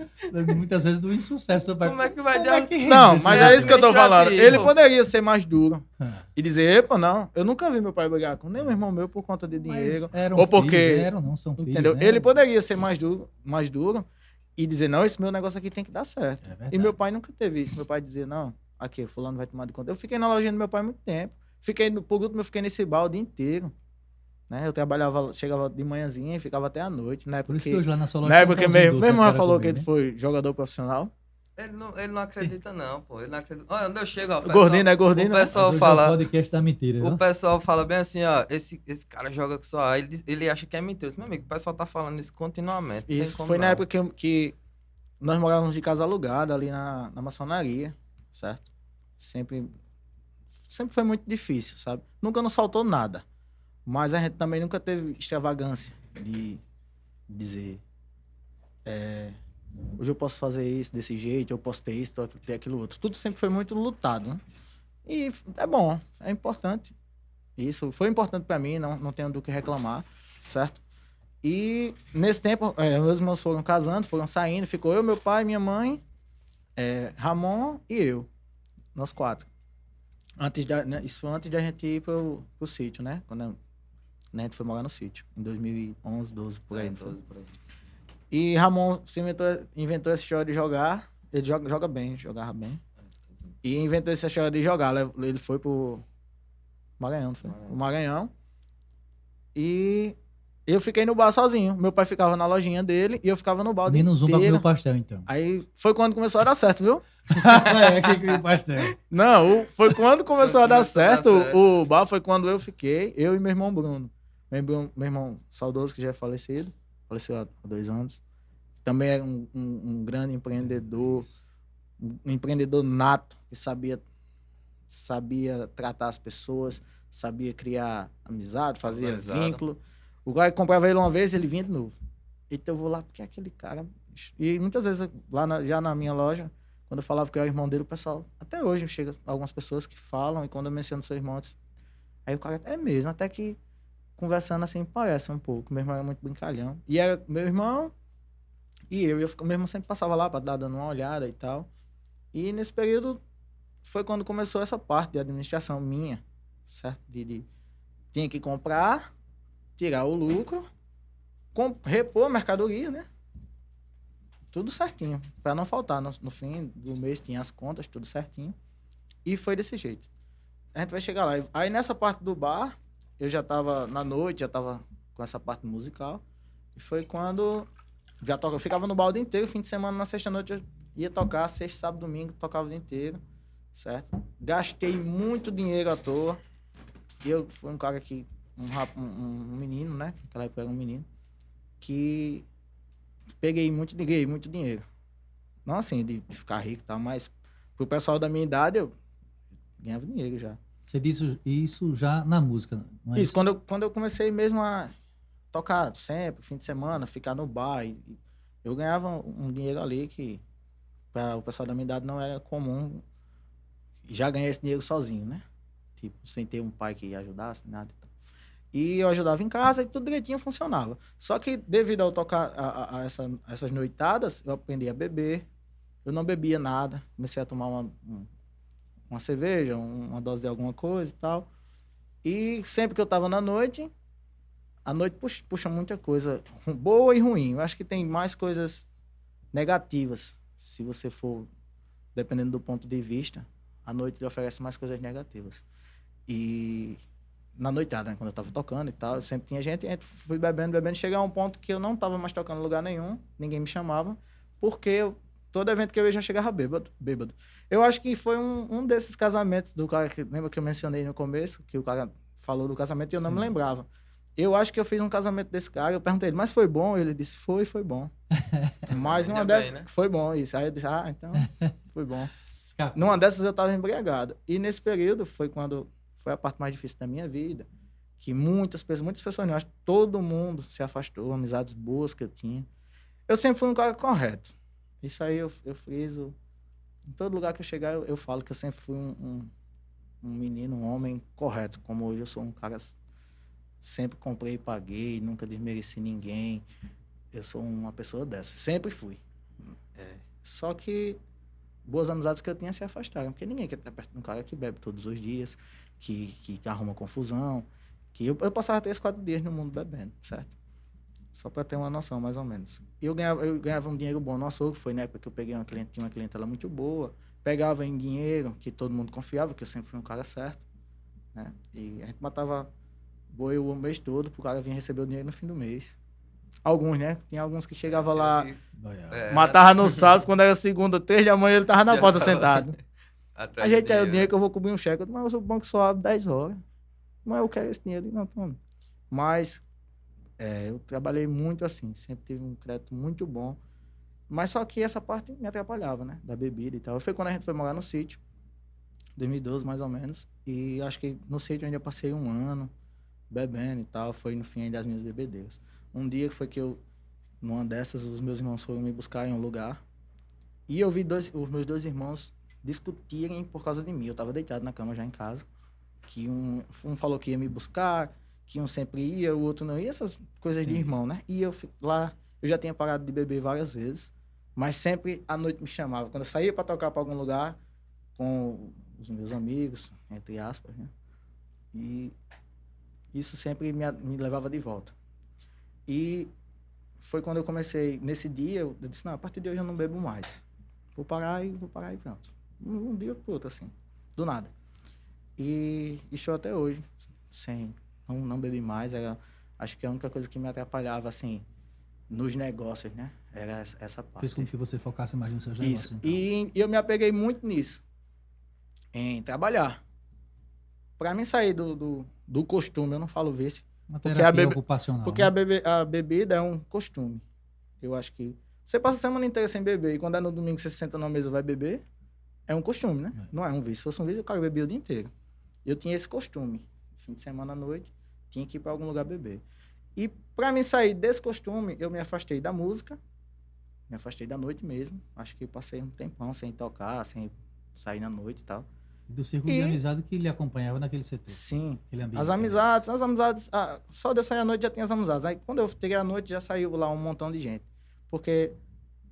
muitas vezes, do insucesso. Como é que vai dar? Não, mas é isso que eu tô falando. Ele poderia ser mais duro e dizer, epa, não, eu nunca vi meu pai brigar com nenhum irmão meu por conta de dinheiro. Ou porque... Não são filhos, entendeu? Né? Ele poderia ser mais duro e dizer, não, esse meu negócio aqui tem que dar certo. E meu pai nunca teve isso. Meu pai dizia, não, aqui, fulano vai tomar de conta. Eu fiquei na lojinha do meu pai muito tempo. Por último, eu fiquei nesse bar o dia inteiro. Né? Eu trabalhava, chegava de manhãzinha e ficava até à noite. Né? Por isso que hoje lá na sua loja... Né? Porque meu irmão falou que ele foi jogador profissional. Ele não acredita, não, pô. Ele não acredita. Olha, onde eu chego, ó. Gordinho, O pessoal fala. Podcast da mentira, o pessoal fala bem assim, ó. Esse cara joga com só. Ele acha que é mentira. Meu amigo, o pessoal tá falando isso continuamente. Isso foi na época que nós morávamos de casa alugada ali na maçonaria, certo? Sempre foi muito difícil, sabe? Nunca nos faltou nada. Mas a gente também nunca teve extravagância de dizer. Hoje eu posso fazer isso desse jeito, eu posso ter isso, ter aquilo outro. Tudo sempre foi muito lutado, né? E é bom, é importante. Isso foi importante pra mim, não tenho do que reclamar, certo? E nesse tempo, meus irmãos foram casando, foram saindo, ficou eu, meu pai, minha mãe, Ramon e eu, nós 4. Isso foi antes de a gente ir pro sítio, né? Quando a gente foi morar no sítio, em 2011, 12, por aí. 12 por aí. E Ramon inventou essa história de jogar. Ele jogava bem. E inventou essa história de jogar. Ele foi pro Maranhão, não foi? O Maranhão. E eu fiquei no bar sozinho. Meu pai ficava na lojinha dele e eu ficava no bar. Menos um pra comer o pastel, então. Aí foi quando começou a dar certo, viu? Quem comeu o pastel? Não, foi quando começou a dar certo. O bar foi quando eu fiquei, eu e meu irmão Bruno. Meu irmão saudoso, que já é falecido. Faleceu há 2 anos. Também é um grande empreendedor, um empreendedor nato, que sabia tratar as pessoas, sabia criar amizade, fazia vínculo. O cara comprava ele uma vez, ele vinha de novo. Então eu vou lá, porque é aquele cara... E muitas vezes, já na minha loja, quando eu falava que eu era irmão dele, o pessoal... Até hoje chega algumas pessoas que falam, e quando eu menciono seu irmão, aí o cara, é mesmo, até que... Conversando assim, parece um pouco. Meu irmão era muito brincalhão. E era meu irmão e eu. Meu irmão sempre passava lá pra dar dando uma olhada e tal. E nesse período foi quando começou essa parte de administração minha, certo? Tinha que comprar, tirar o lucro, repor a mercadoria, né? Tudo certinho, pra não faltar. No fim do mês tinha as contas, tudo certinho. E foi desse jeito. A gente vai chegar lá. Aí nessa parte do bar... eu já tava na noite, já tava com essa parte musical. E foi quando eu ficava no bar o dia inteiro, fim de semana, na sexta-noite eu ia tocar, sexta, sábado, domingo, tocava o dia inteiro, certo? Gastei muito dinheiro à toa. Eu fui um cara que, um menino, né? Naquela época era um menino, que peguei muito dinheiro. Não assim, de ficar rico e tal, mas pro pessoal da minha idade, eu ganhava dinheiro já. Você disse isso já na música, não é Isso, quando eu comecei mesmo a tocar sempre, fim de semana, ficar no bar, eu ganhava um dinheiro ali que para o pessoal da minha idade não era comum. Já ganhei esse dinheiro sozinho, né? Tipo, sem ter um pai que ajudasse, nada. E eu ajudava em casa e tudo direitinho funcionava. Só que devido ao tocar essas noitadas, eu aprendi a beber. Eu não bebia nada. Comecei a tomar uma cerveja, uma dose de alguma coisa e tal. E sempre que eu tava na noite, a noite puxa muita coisa boa e ruim. Eu acho que tem mais coisas negativas, se você for, dependendo do ponto de vista, a noite lhe oferece mais coisas negativas. E na noitada, né, quando eu tava tocando e tal, sempre tinha gente, fui bebendo, chegar a um ponto que eu não tava mais tocando em lugar nenhum, ninguém me chamava, porque todo evento que eu ia já chegava bêbado. Eu acho que foi um desses casamentos do cara, lembra que eu mencionei no começo, que o cara falou do casamento e eu não me lembrava. Eu acho que eu fiz um casamento desse cara, eu perguntei ele, mas foi bom? Ele disse, foi bom. Mas numa dessas, né? Foi bom isso. Aí eu disse, então, foi bom. Numa dessas eu tava embriagado. E nesse período foi quando foi a parte mais difícil da minha vida, que muitas pessoas, eu acho que todo mundo se afastou, amizades boas que eu tinha. Eu sempre fui um cara correto. Isso aí eu friso. Em todo lugar que eu chegar, eu falo que eu sempre fui um menino, um homem correto. Como hoje eu sou um cara... Sempre comprei e paguei, nunca desmereci ninguém. Eu sou uma pessoa dessa. Sempre fui. Só que boas amizades que eu tinha se afastaram. Porque ninguém quer estar perto de um cara que bebe todos os dias, que arruma confusão. Que eu passava 3, 4 dias no mundo bebendo, certo? Só para ter uma noção, mais ou menos. Eu ganhava um dinheiro bom no açougue. Foi na época que eu peguei tinha uma clientela muito boa. Pegava em dinheiro, que todo mundo confiava, que eu sempre fui um cara certo. Né? E a gente matava boi o mês todo, pro cara vir receber o dinheiro no fim do mês. Alguns, né? Tinha alguns que chegavam lá, matava no sábado, quando era segunda, 3 da manhã, ele tava na porta sentado. A gente é o dinheiro que eu vou cobrir um cheque. Mas o banco só abre 10 horas. Mas eu quero esse dinheiro. Não, toma. Mas eu trabalhei muito assim, sempre tive um crédito muito bom. Mas só que essa parte me atrapalhava, né? Da bebida e tal. Foi quando a gente foi morar no sítio, 2012 mais ou menos. E acho que no sítio eu ainda passei um ano bebendo e tal, foi no fim aí das minhas bebedeiras. Um dia foi que numa dessas, os meus irmãos foram me buscar em um lugar e eu vi os meus 2 irmãos discutirem por causa de mim. Eu tava deitado na cama já em casa, que um falou que ia me buscar, que um sempre ia, o outro não ia, essas coisas de irmão, né? E eu lá, eu já tinha parado de beber várias vezes, mas sempre à noite me chamava. Quando eu saía para tocar para algum lugar com os meus amigos, entre aspas, né? E isso sempre me levava de volta. E foi quando eu comecei, nesse dia, eu disse, não, a partir de hoje eu não bebo mais. Vou parar e pronto. Um dia pro outro, assim, do nada. E estou até hoje, não bebi mais. Acho que a única coisa que me atrapalhava, assim, nos negócios, né, era essa parte. Fez com que você focasse mais nos seus negócios. Então. E eu me apeguei muito nisso, em trabalhar. Para mim sair do costume, eu não falo vício. Uma terapia ocupacional. Porque a bebida é um costume. Eu acho que você passa a semana inteira sem beber e quando é no domingo você se senta na mesa e vai beber, é um costume, né? Não é um vício. Se fosse um vício, o cara bebia o dia inteiro. Eu tinha esse costume. Fim de semana à noite, tinha que ir para algum lugar beber. E para mim sair desse costume, eu me afastei da música, me afastei da noite mesmo. Acho que passei um tempão sem tocar, sem sair na noite e tal. Do círculo de amizade que lhe acompanhava naquele setor. Sim. As amizades, só de eu sair à noite já tinha as amizades. Aí quando eu cheguei à noite já saiu lá um montão de gente. Porque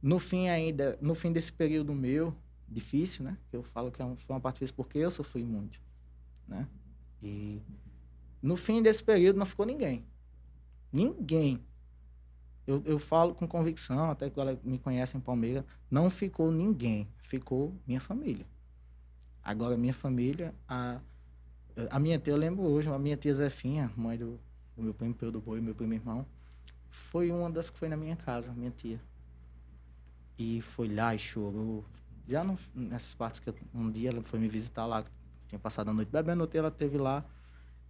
no fim desse período meu, difícil, né? Que eu falo que foi uma parte difícil porque eu sofri muito, né? E no fim desse período não ficou ninguém. Ninguém. Eu falo com convicção, até que ela me conhece em Palmeiras, não ficou ninguém. Ficou minha família. Agora, minha família, A minha tia, eu lembro hoje, a minha tia Zefinha, mãe do meu primo Peu do Boi, meu primo irmão, foi uma das que foi na minha casa, minha tia. E foi lá e chorou. Já nessas partes que um dia ela foi me visitar lá, tinha passado a noite bebendo, ela esteve lá.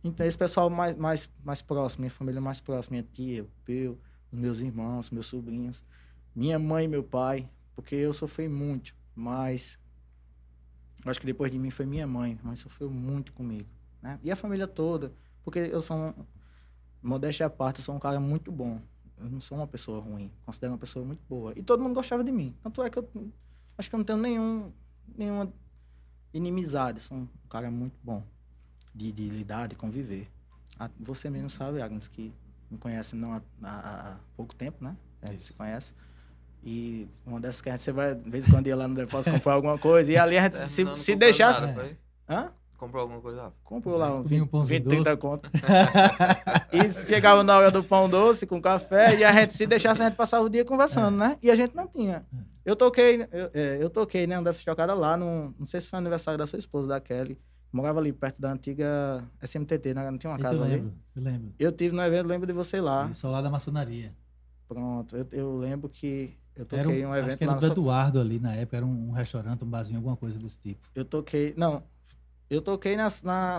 Então, esse pessoal mais próximo, minha família mais próxima, minha tia, o Peu, os meus irmãos, meus sobrinhos, minha mãe e meu pai, porque eu sofri muito, mas acho que depois de mim foi minha mãe sofreu muito comigo, né? E a família toda, porque eu sou, modéstia à parte, eu sou um cara muito bom. Eu não sou uma pessoa ruim, considero uma pessoa muito boa. E todo mundo gostava de mim. Tanto é que eu acho que eu não tenho nenhuma inimizade. Sou um cara muito bom de lidar, de conviver. Você mesmo sabe, Agnes, que me conhece não há pouco tempo, né? A gente se conhece. E uma dessas que você vai, de vez em quando, ir lá no depósito comprar alguma coisa. E ali a gente, se deixasse... Nada, hã? Comprou alguma coisa lá? Comprou lá 20, 30 conto. E chegava na hora do pão doce com café e a gente, se deixasse, a gente passava o dia conversando, né? E a gente não tinha. Eu toquei, né, uma dessas tocadas lá, não sei se foi aniversário da sua esposa, da Kelly. Morava ali perto da antiga SMTT, né? Não tinha uma casa ali? Eu lembro. Eu tive no evento, lembro de você lá. Isso, lá da maçonaria. Pronto, eu lembro que eu toquei em um evento acho que era lá. Do Eduardo ali na época, era um restaurante, um barzinho, alguma coisa desse tipo. Eu toquei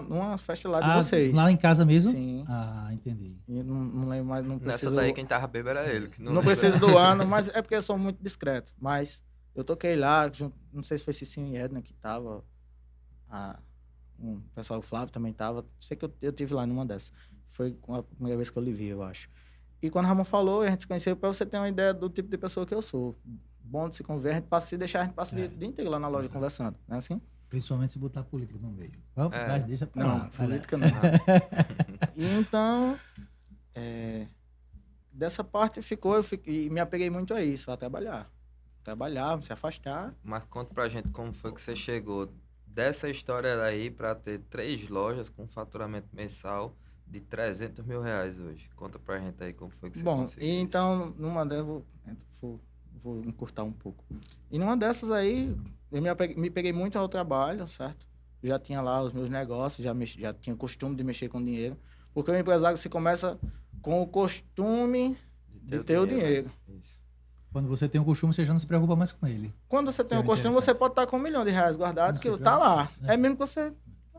numa festa lá de vocês. Lá em casa mesmo? Sim. Ah, entendi. E não lembro mais, não preciso... Nessa daí quem tava bêbado era ele. Que não preciso do ano, mas é porque eu sou muito discreto. Mas eu toquei lá, não sei se foi Cicinho e Edna que tava, o pessoal, o Flávio também tava. Sei que eu tive lá numa dessas. Foi a primeira vez que eu lhe vi, eu acho. E quando o Ramon falou, a gente se conheceu, pra você ter uma ideia do tipo de pessoa que eu sou. Bom de se conver, a gente passa o dia inteiro lá na loja conversando, não é assim? Principalmente se botar política no meio. Mas deixa pra não, lá. Política não. E então, dessa parte e me apeguei muito a isso, a trabalhar. Trabalhar, se afastar. Mas conta pra gente como foi que você chegou dessa história daí pra ter 3 lojas com faturamento mensal de 300 mil reais hoje. Conta pra gente aí como foi que você conseguiu isso. Então, numa dessas, vou encurtar um pouco. E numa dessas aí, eu me peguei muito ao trabalho, certo? Já tinha lá os meus negócios, já tinha costume de mexer com dinheiro. Porque o empresário se começa com o costume de ter o dinheiro. Isso. Quando você tem o costume, você já não se preocupa mais com ele. Quando você tem o costume, você pode estar com R$1 milhão guardado, que tá lá. É mesmo que você...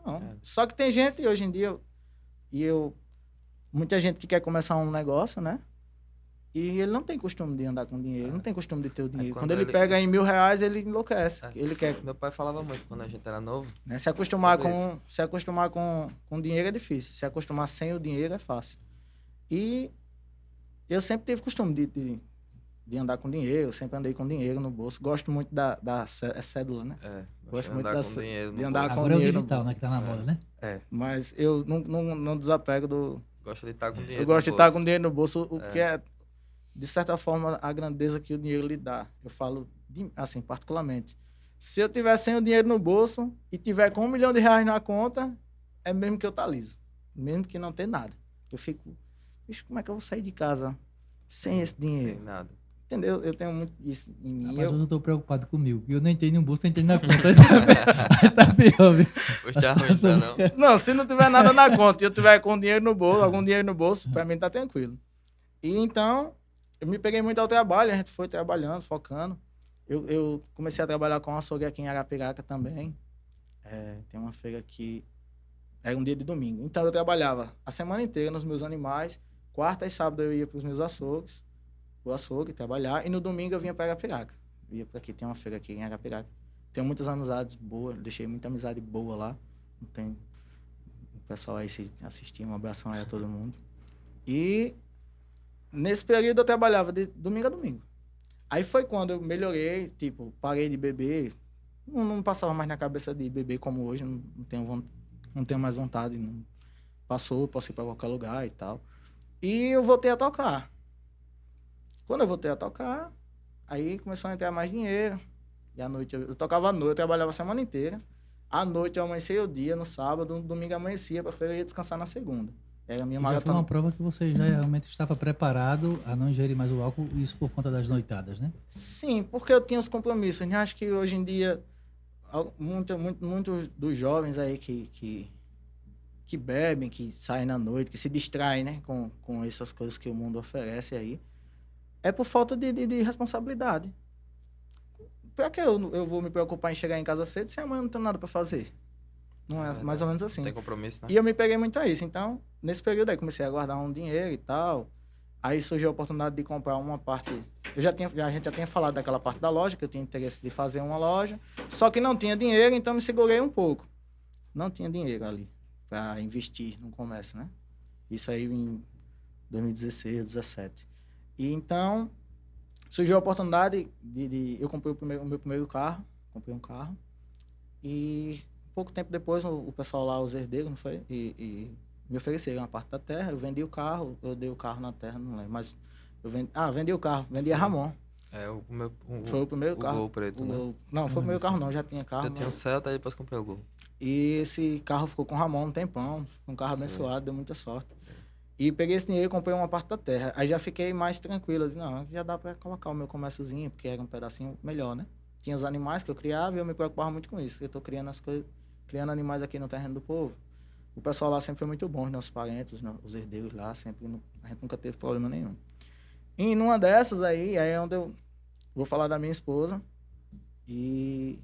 Não. Só que tem gente, hoje em dia, muita gente que quer começar um negócio, né? E ele não tem costume de andar com dinheiro, não tem costume de ter o dinheiro. Quando ele pega em R$1.000, ele enlouquece. Ele quer... Meu pai falava muito quando a gente era novo. Né? Se acostumar com dinheiro é difícil. Se acostumar sem o dinheiro é fácil. E eu sempre tive costume de andar com dinheiro, eu sempre andei com dinheiro no bolso. Gosto muito da cédula, né? Gosto muito de andar com Agora dinheiro. É o digital, né? Que tá na moda, né? Mas eu não desapego do... Gosto de estar com dinheiro Eu gosto de estar com dinheiro no bolso, o que é, de certa forma, a grandeza que o dinheiro lhe dá. Eu falo, assim, particularmente. Se eu tiver sem o dinheiro no bolso e tiver com R$1 milhão na conta, é mesmo que eu tá liso. Mesmo que não tenha nada. Eu fico, bicho, como é que eu vou sair de casa sem esse dinheiro? Sem nada. Entendeu? Eu tenho muito isso em mim. Mas eu não tô preocupado comigo. Eu nem tenho no bolso, nem tenho na conta. Tá pior, viu? Hoje tá ruim, não? Não, se não tiver nada na conta e eu tiver com dinheiro no bolso, algum dinheiro no bolso, pra mim tá tranquilo. E então, eu me peguei muito ao trabalho, a gente foi trabalhando, focando. Eu comecei a trabalhar com açougue aqui em Arapiraca também. Tem uma feira que era um dia de domingo. Então eu trabalhava a semana inteira nos meus animais. Quarta e sábado eu ia pros meus açougues. O açougue, trabalhar, e no domingo eu vinha para Arapiraca. Eu ia para aqui, tem uma feira aqui em Arapiraca. Tenho muitas amizades boas, deixei muita amizade boa lá. Não tem o pessoal aí se assistir, um abração aí a todo mundo. E nesse período eu trabalhava de domingo a domingo. Aí foi quando eu melhorei, tipo, parei de beber. Não passava mais na cabeça de beber como hoje, não tenho mais vontade. Passou, posso ir para qualquer lugar e tal. E eu voltei a tocar. Quando eu voltei a tocar, aí começou a entrar mais dinheiro. E à noite, eu tocava à noite, eu trabalhava a semana inteira. À noite eu amanhecia o dia, no sábado, no domingo amanhecia, para feira eu ia descansar na segunda. Era a minha maratona. Já foi uma prova que você já realmente estava preparado a não ingerir mais o álcool, isso por conta das noitadas, né? Sim, porque eu tinha os compromissos. Eu acho que hoje em dia, muitos dos jovens aí que que bebem, que saem na noite, que se distraem, né? Com essas coisas que o mundo oferece aí. É por falta de responsabilidade. Pra que eu vou me preocupar em chegar em casa cedo se amanhã eu não tenho nada para fazer? Não é mais ou menos assim. Não tem compromisso, né? E eu me peguei muito a isso. Então, nesse período aí, comecei a guardar um dinheiro e tal. Aí surgiu a oportunidade de comprar uma parte. A gente já tinha falado daquela parte da loja, que eu tinha interesse de fazer uma loja. Só que não tinha dinheiro, então me segurei um pouco. Não tinha dinheiro ali para investir no comércio, né? Isso aí em 2016, 2017. E então, surgiu a oportunidade eu comprei o meu primeiro carro. Comprei um carro. E pouco tempo depois, o pessoal lá, os herdeiros, não foi? E me ofereceram uma parte da terra, eu vendi o carro, eu dei o carro na terra, não lembro, mas eu vendi o carro, vendi a Ramon. Foi o primeiro carro. O Gol preto, né? Não, foi o primeiro carro não, já tinha carro. Eu tinha o Celta, aí depois comprei o Gol. E esse carro ficou com o Ramon um tempão, um carro abençoado, deu muita sorte. E peguei esse dinheiro e comprei uma parte da terra. Aí já fiquei mais tranquilo, eu disse, não, já dá para colocar o meu comérciozinho, porque era um pedacinho melhor, né? Tinha os animais que eu criava e eu me preocupava muito com isso, porque eu tô criando as coisas, criando animais aqui no terreno do povo. O pessoal lá sempre foi muito bom, os nossos parentes, os herdeiros lá, sempre, a gente nunca teve problema nenhum. E numa dessas aí é onde eu vou falar da minha esposa e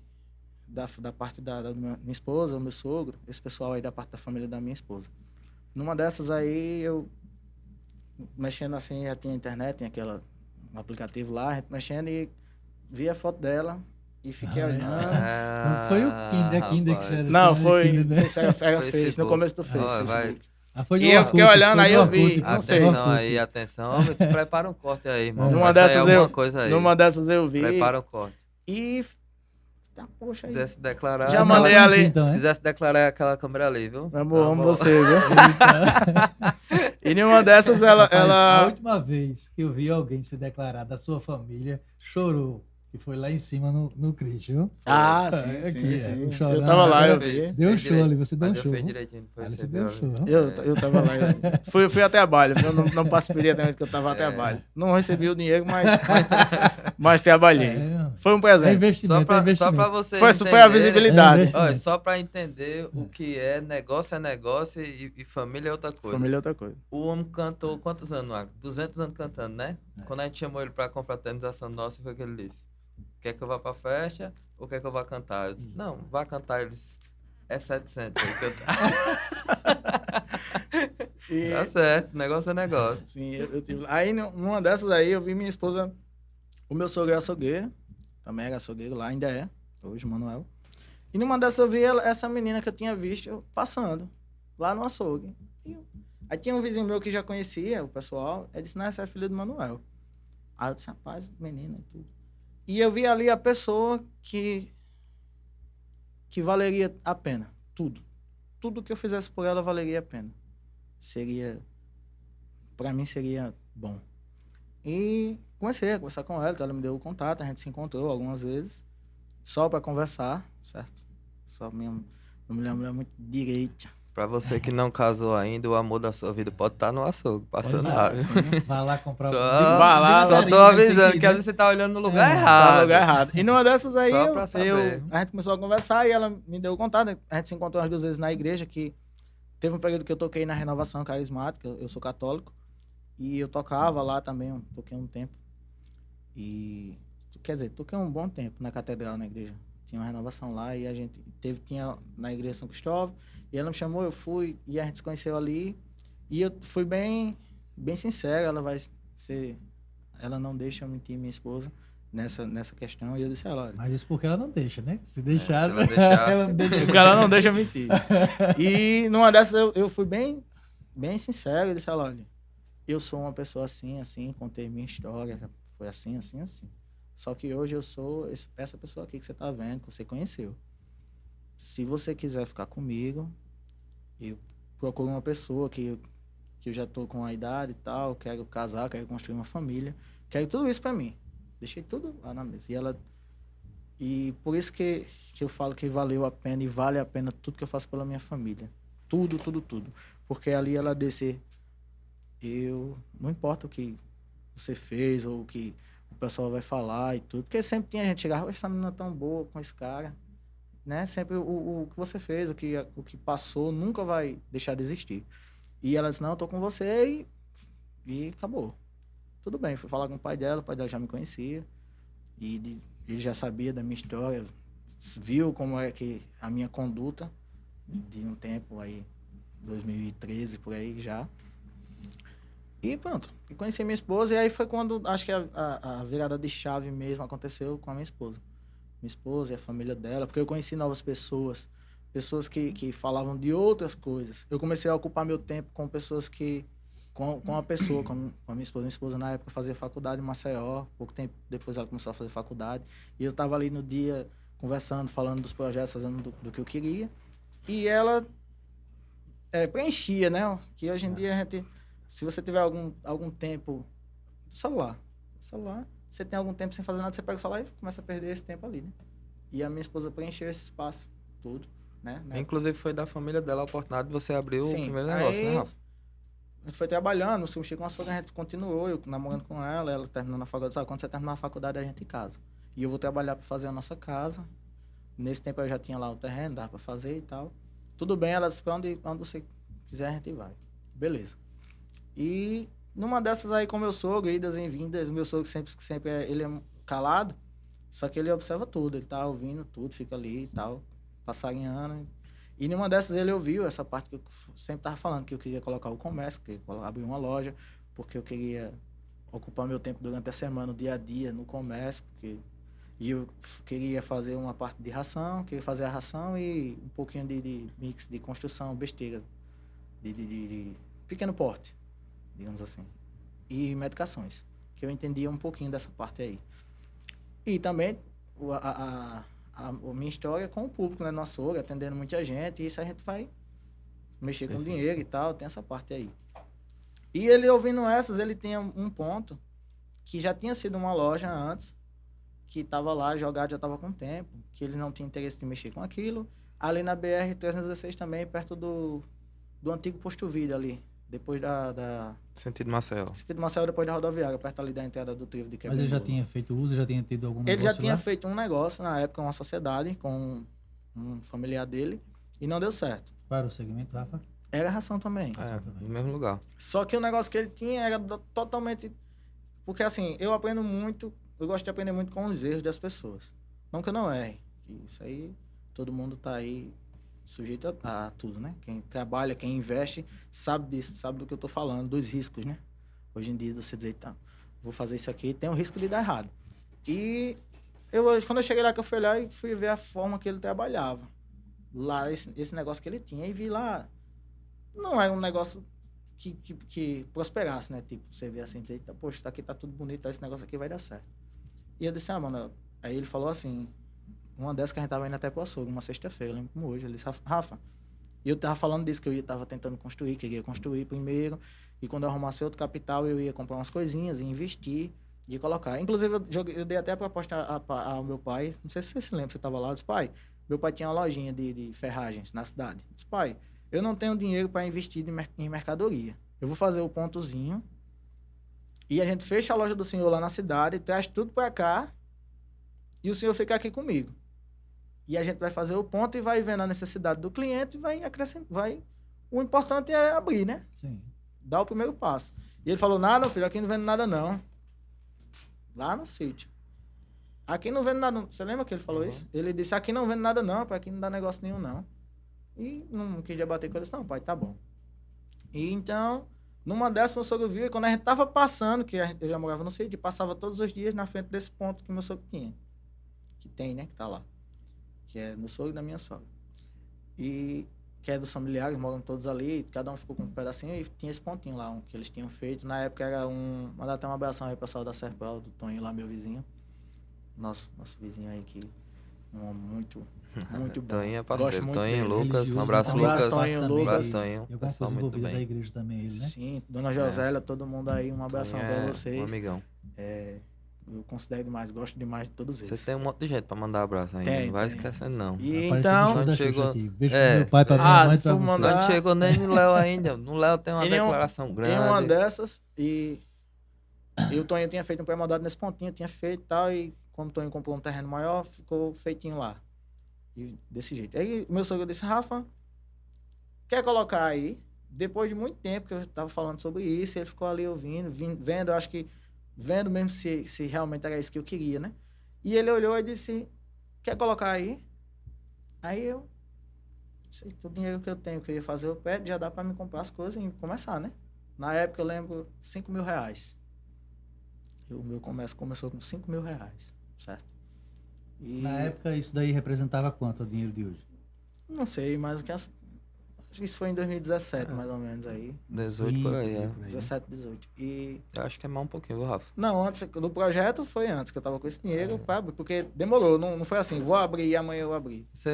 da parte da minha esposa, o meu sogro, esse pessoal aí da parte da família da minha esposa. Numa dessas aí, eu mexendo assim, já tinha internet, tinha um aplicativo lá, a gente mexendo e vi a foto dela. E fiquei olhando. Não foi o Kinder que já não, foi. Kinder, né? Não sei se era Face, no começo do Face. Foi e eu fiquei olhando, aí eu vi. Atenção aí, atenção. Prepara um corte aí, irmão. Numa dessas eu vi. Prepara um corte. E. Poxa, se quisesse declarar. Já mandei ali. Então, se quisesse declarar aquela câmera ali, viu? Meu amor, amo você, viu? E numa dessas ela. A última vez que eu vi alguém se declarar da sua família, chorou. Que foi lá em cima no Cristo, viu? Ah, sim. Chorando, eu tava lá, eu vi. Deu um show ali, você deu um show. Fez direitinho, Você deu um show. Eu tava lá. Fui até a baile. Eu não participei diretamente, porque eu tava até a baile. Não recebi o dinheiro, mas trabalhei. Foi um presente. É investimento, só pra você foi a visibilidade. Olha, só pra entender o que é negócio e família é outra coisa. Família é outra coisa. O homem cantou quantos anos lá? 200 anos cantando, né? Quando a gente chamou ele pra confraternização nossa, foi o que ele disse. Quer que eu vá pra festa ou quer que eu vá cantar? Eu disse, não, vá cantar. Eles, é 700 aí que eu... Tá certo, negócio é negócio. Sim, eu tive... Aí, numa dessas aí, eu vi minha esposa... O meu sogro é açougueiro, também era açougueiro lá, ainda é, hoje, Manuel. E numa dessas eu vi essa menina que eu tinha visto passando, lá no açougue. Aí tinha um vizinho meu que já conhecia o pessoal, ele disse, não, essa é a filha do Manuel. Aí eu disse, rapaz, menina e tudo. E eu vi ali a pessoa que valeria a pena. Tudo que eu fizesse por ela valeria a pena. Pra mim seria bom. E comecei a conversar com ela, então ela me deu o contato, a gente se encontrou algumas vezes, só pra conversar, certo? Só minha mulher muito direita. Pra você que não casou ainda, o amor da sua vida pode estar no açougue, passando lá. Vai lá comprar Só tô avisando que às vezes você tá olhando no lugar errado. Tá no lugar errado. E numa dessas aí, a gente começou a conversar e ela me deu o contato. A gente se encontrou umas 2 vezes na igreja, que teve um período que eu toquei na Renovação Carismática, eu sou católico, e eu tocava lá também, toquei um tempo. E, quer dizer, toquei um bom tempo na catedral, na igreja. Tinha uma renovação lá e a gente tinha na igreja São Cristóvão. E ela me chamou, eu fui, e a gente se conheceu ali. E eu fui bem sincero, ela não deixa eu mentir minha esposa nessa questão. E eu disse, olha... Mas isso porque ela não deixa, né? Se deixar, ela não deixa. Porque ela não deixa eu mentir. E numa dessas eu fui bem sincero, eu disse, olha, eu sou uma pessoa assim, contei minha história, foi assim. Só que hoje eu sou essa pessoa aqui que você tá vendo, que você conheceu. Se você quiser ficar comigo, eu procuro uma pessoa que eu já tô com a idade e tal, quero casar, quero construir uma família, quero tudo isso pra mim. Deixei tudo lá na mesa. E por isso que eu falo que valeu a pena e vale a pena tudo que eu faço pela minha família. Tudo. Porque ali ela descer, não importa o que você fez ou o que o pessoal vai falar e tudo, porque sempre tinha gente que chegava, essa menina tão boa com esse cara. né? Sempre o que você fez, o que passou, nunca vai deixar de existir. E ela disse, não, eu tô com você e acabou. Tudo bem, fui falar com o pai dela já me conhecia. E ele já sabia da minha história, viu como é que a minha conduta de um tempo aí, 2013 por aí já. E pronto, e conheci minha esposa e aí foi quando, acho que a virada de chave mesmo aconteceu com a minha esposa. Minha esposa e a família dela, porque eu conheci novas pessoas, pessoas que falavam de outras coisas. Eu comecei a ocupar meu tempo com pessoas com a minha esposa. Minha esposa na época fazia faculdade em Maceió, pouco tempo depois ela começou a fazer faculdade. E eu estava ali no dia conversando, falando dos projetos, fazendo do que eu queria. E ela preenchia, né? Que hoje em dia a gente, se você tiver algum tempo, celular, você tem algum tempo sem fazer nada, você pega o celular e começa a perder esse tempo ali, né? E a minha esposa preencheu esse espaço, tudo, né? Inclusive foi da família dela a oportunidade de você abrir o Sim, primeiro negócio, né, Rafa? A gente foi trabalhando, se mexer com a sogra, a gente continuou, eu namorando com ela terminando a faculdade. Sabe, quando você terminar a faculdade, a gente casa. E eu vou trabalhar para fazer a nossa casa. Nesse tempo eu já tinha lá o terreno, dava para fazer e tal. Tudo bem, ela disse, para onde você quiser, a gente vai. Beleza. E numa dessas aí com meu sogro, idas e vindas, meu sogro sempre ele é calado, só que ele observa tudo, ele tá ouvindo tudo, fica ali e tal, passarinhando. E numa dessas ele ouviu essa parte que eu sempre tava falando, que eu queria colocar o comércio, que eu queria abrir uma loja, porque eu queria ocupar meu tempo durante a semana, o dia a dia, no comércio, e eu queria fazer uma parte de ração, queria fazer a ração e um pouquinho de mix de construção, besteira, de pequeno porte, digamos assim, e medicações, que eu entendia um pouquinho dessa parte aí. E também a minha história com o público, né? Nosso sogro, atendendo muita gente, e isso a gente vai mexer com dinheiro e tal, tem essa parte aí. E ele ouvindo essas, ele tinha um ponto que já tinha sido uma loja antes, que estava lá jogado, já estava com tempo, que ele não tinha interesse de mexer com aquilo. Ali na BR-316 também, perto do antigo posto vida ali, depois da... Sentido Maceió. Sentido Maceió, depois da rodoviária, perto ali da entrada do Trevo de Quebra. Mas ele já tinha feito uso, já tinha tido algum negócio Ele já tinha lá? feito um negócio, na época, uma sociedade com um familiar dele, e não deu certo. Qual era o segmento, Rafa? Era ração também. No mesmo lugar. Só que o negócio que ele tinha era totalmente... Porque, assim, eu gosto de aprender muito com os erros das pessoas. Não que eu não erre. Isso aí, todo mundo tá aí sujeito a tudo, né? Quem trabalha, quem investe, sabe disso, sabe do que eu tô falando, dos riscos, né? Hoje em dia, você dizer, tá, vou fazer isso aqui, tem o risco de dar errado. E quando eu cheguei lá, que eu fui olhar e fui ver a forma que ele trabalhava. Lá, esse negócio que ele tinha, e vi lá, não era um negócio que prosperasse, né? Tipo, você vê assim, dizer, poxa, aqui tá tudo bonito, esse negócio aqui vai dar certo. E eu disse, mano, aí ele falou assim, uma dessas que a gente tava indo até pro açougue, uma sexta-feira, lembro como hoje, ele disse, Rafa, e eu tava falando disso, que eu tava tentando construir, queria construir primeiro, e quando eu arrumasse outro capital, eu ia comprar umas coisinhas e investir, e colocar. Inclusive, eu dei até a proposta ao meu pai, não sei se você se lembra, você tava lá, eu disse, pai, meu pai tinha uma lojinha de ferragens na cidade. Eu disse, pai, eu não tenho dinheiro para investir em mercadoria. Eu vou fazer o pontozinho, e a gente fecha a loja do senhor lá na cidade, traz tudo para cá, e o senhor fica aqui comigo. E a gente vai fazer o ponto e vai vendo a necessidade do cliente e vai acrescentar. O importante é abrir, né? Sim. Dar o primeiro passo. E ele falou, nada, filho, aqui não vende nada não. Lá no sítio. Aqui não vende nada não. Você lembra que ele falou isso? Ele disse, aqui não vende nada não, pai, aqui não dá negócio nenhum não. E não quis debater com ele, disse, não, pai, tá bom. E então, numa dessas, meu sogro viu, e quando a gente tava passando, que eu já morava no sítio, passava todos os dias na frente desse ponto que meu sogro tinha. Que tem, né, que tá lá. Que é do sogro e da minha sogra. E que é dos familiares, moram todos ali, cada um ficou com um pedacinho e tinha esse pontinho lá, que eles tinham feito. Na época era mandar até uma abração aí pro pessoal da Serpel, do Toninho lá, meu vizinho. Nosso vizinho aí, que um homem muito bom. Toninho é parceiro, Toninho, dele. Lucas, um abraço, Lucas. Toninho, Lucas. abraço, Toninho. Alguma Pessoal coisa muito envolvida da bem. igreja também, ele, né? Sim, Dona Josélia, todo mundo aí, um abração Toninho pra vocês. Um amigão. Eu considero demais, gosto demais de todos eles. Você tem um monte de gente pra mandar abraço ainda, não vai esquecendo não. E Apareceu então... o bicho da chegou- Xuxa aqui. Beijo pro meu pai, pra minha mãe, se pra for você. mandar- Não chegou nem no Léo ainda. No Léo tem uma Ele é um- declaração grande. Tem uma dessas e o Toninho tinha feito um pré-mandado nesse pontinho, tinha feito e tal, e como o Toninho comprou um terreno maior, ficou feitinho lá. E desse jeito. Aí meu sogro disse, Rafa, quer colocar aí? Depois de muito tempo que eu estava falando sobre isso, ele ficou ali ouvindo, vendo, eu acho que vendo mesmo se realmente era isso que eu queria, né? E ele olhou e disse, quer colocar aí? Aí eu, sei, todo o dinheiro que eu tenho, que eu ia fazer o pé, já dá para me comprar as coisas e começar, né? Na época eu lembro, R$5.000. O meu comércio começou com R$5.000, certo? E Na época, isso daí representava quanto o dinheiro de hoje? não sei, mas acho que isso foi em 2017, mais ou menos aí. 18 por aí, é. 17, 18. E Eu acho que é mais um pouquinho, viu, Rafa? não, antes do projeto foi antes, que eu tava com esse dinheiro pra abrir, porque demorou, não foi assim, vou abrir e amanhã eu abri. O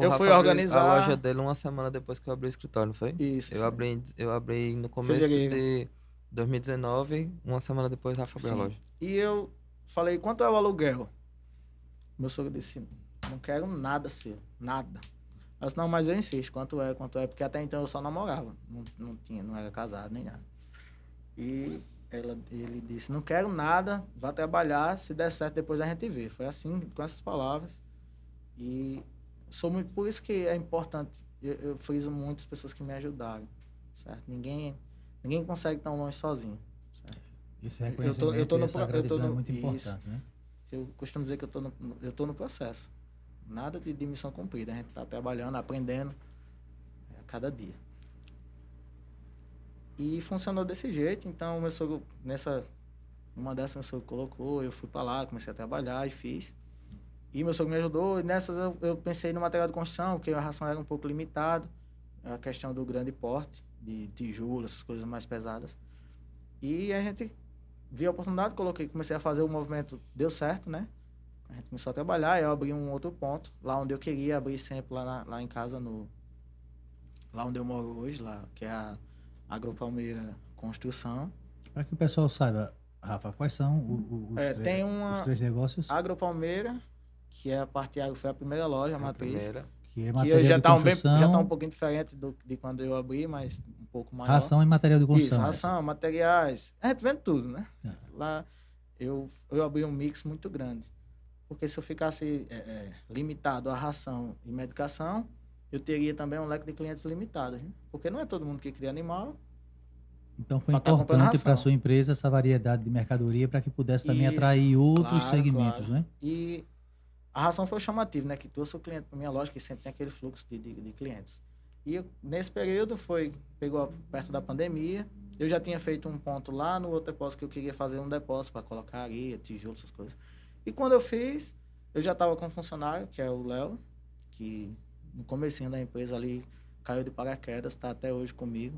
Eu Rafa fui abriu organizar a loja dele uma semana depois que eu abri o escritório, não foi? Isso. Eu abri no começo Fevereiro. de 2019, uma semana depois o Rafa abriu a Sim. loja. E eu falei, quanto é o aluguel? Meu sogro disse, não quero nada seu, nada. Eu disse, não, mas eu insisto, quanto é, porque até então eu só namorava, não era casado nem nada. E ele disse, não quero nada, vá trabalhar, se der certo depois a gente vê. Foi assim, com essas palavras. E sou muito, por isso que é importante, eu friso muito as pessoas que me ajudaram, certo? Ninguém consegue tão longe sozinho, certo? Esse reconhecimento e essa gratidão é muito isso. importante, né? Eu costumo dizer que eu tô no processo. Nada de missão cumprida. A gente está trabalhando, aprendendo a cada dia. E funcionou desse jeito. Então, meu sogro, uma dessas, meu sogro colocou, eu fui para lá, comecei a trabalhar e fiz. E meu sogro me ajudou. E nessas eu pensei no material de construção, porque a ração era um pouco limitada. A questão do grande porte, de tijolo, essas coisas mais pesadas. E a gente vi a oportunidade, comecei a fazer o movimento, deu certo, né? A gente começou a trabalhar, eu abri um outro ponto, lá onde eu queria abrir sempre, lá em casa, lá onde eu moro hoje, lá, que é a Agropalmeira Construção. Para que o pessoal saiba, Rafa, quais são os três negócios? Agropalmeira, que é a parte agro, foi a primeira loja, a matriz. Que é Que material já de construção. já tá um pouquinho diferente de quando eu abri, mas um pouco maior. Ração e material de construção. Isso, ração, materiais. A gente vende tudo, né? Lá eu abri um mix muito grande. Porque se eu ficasse limitado à ração e medicação, eu teria também um leque de clientes limitado. Né? Porque não é todo mundo que cria animal. Então foi importante para a sua empresa essa variedade de mercadoria para que pudesse também atrair outros segmentos, né? E a ração foi chamativa, né? Que trouxe o cliente para minha loja, que sempre tem aquele fluxo de clientes. E nesse período pegou perto da pandemia. Eu já tinha feito um ponto lá no outro depósito que eu queria fazer um depósito para colocar areia, tijolo, essas coisas. E quando eu fiz, eu já estava com um funcionário, que é o Léo, que no comecinho da empresa ali caiu de paraquedas, está até hoje comigo.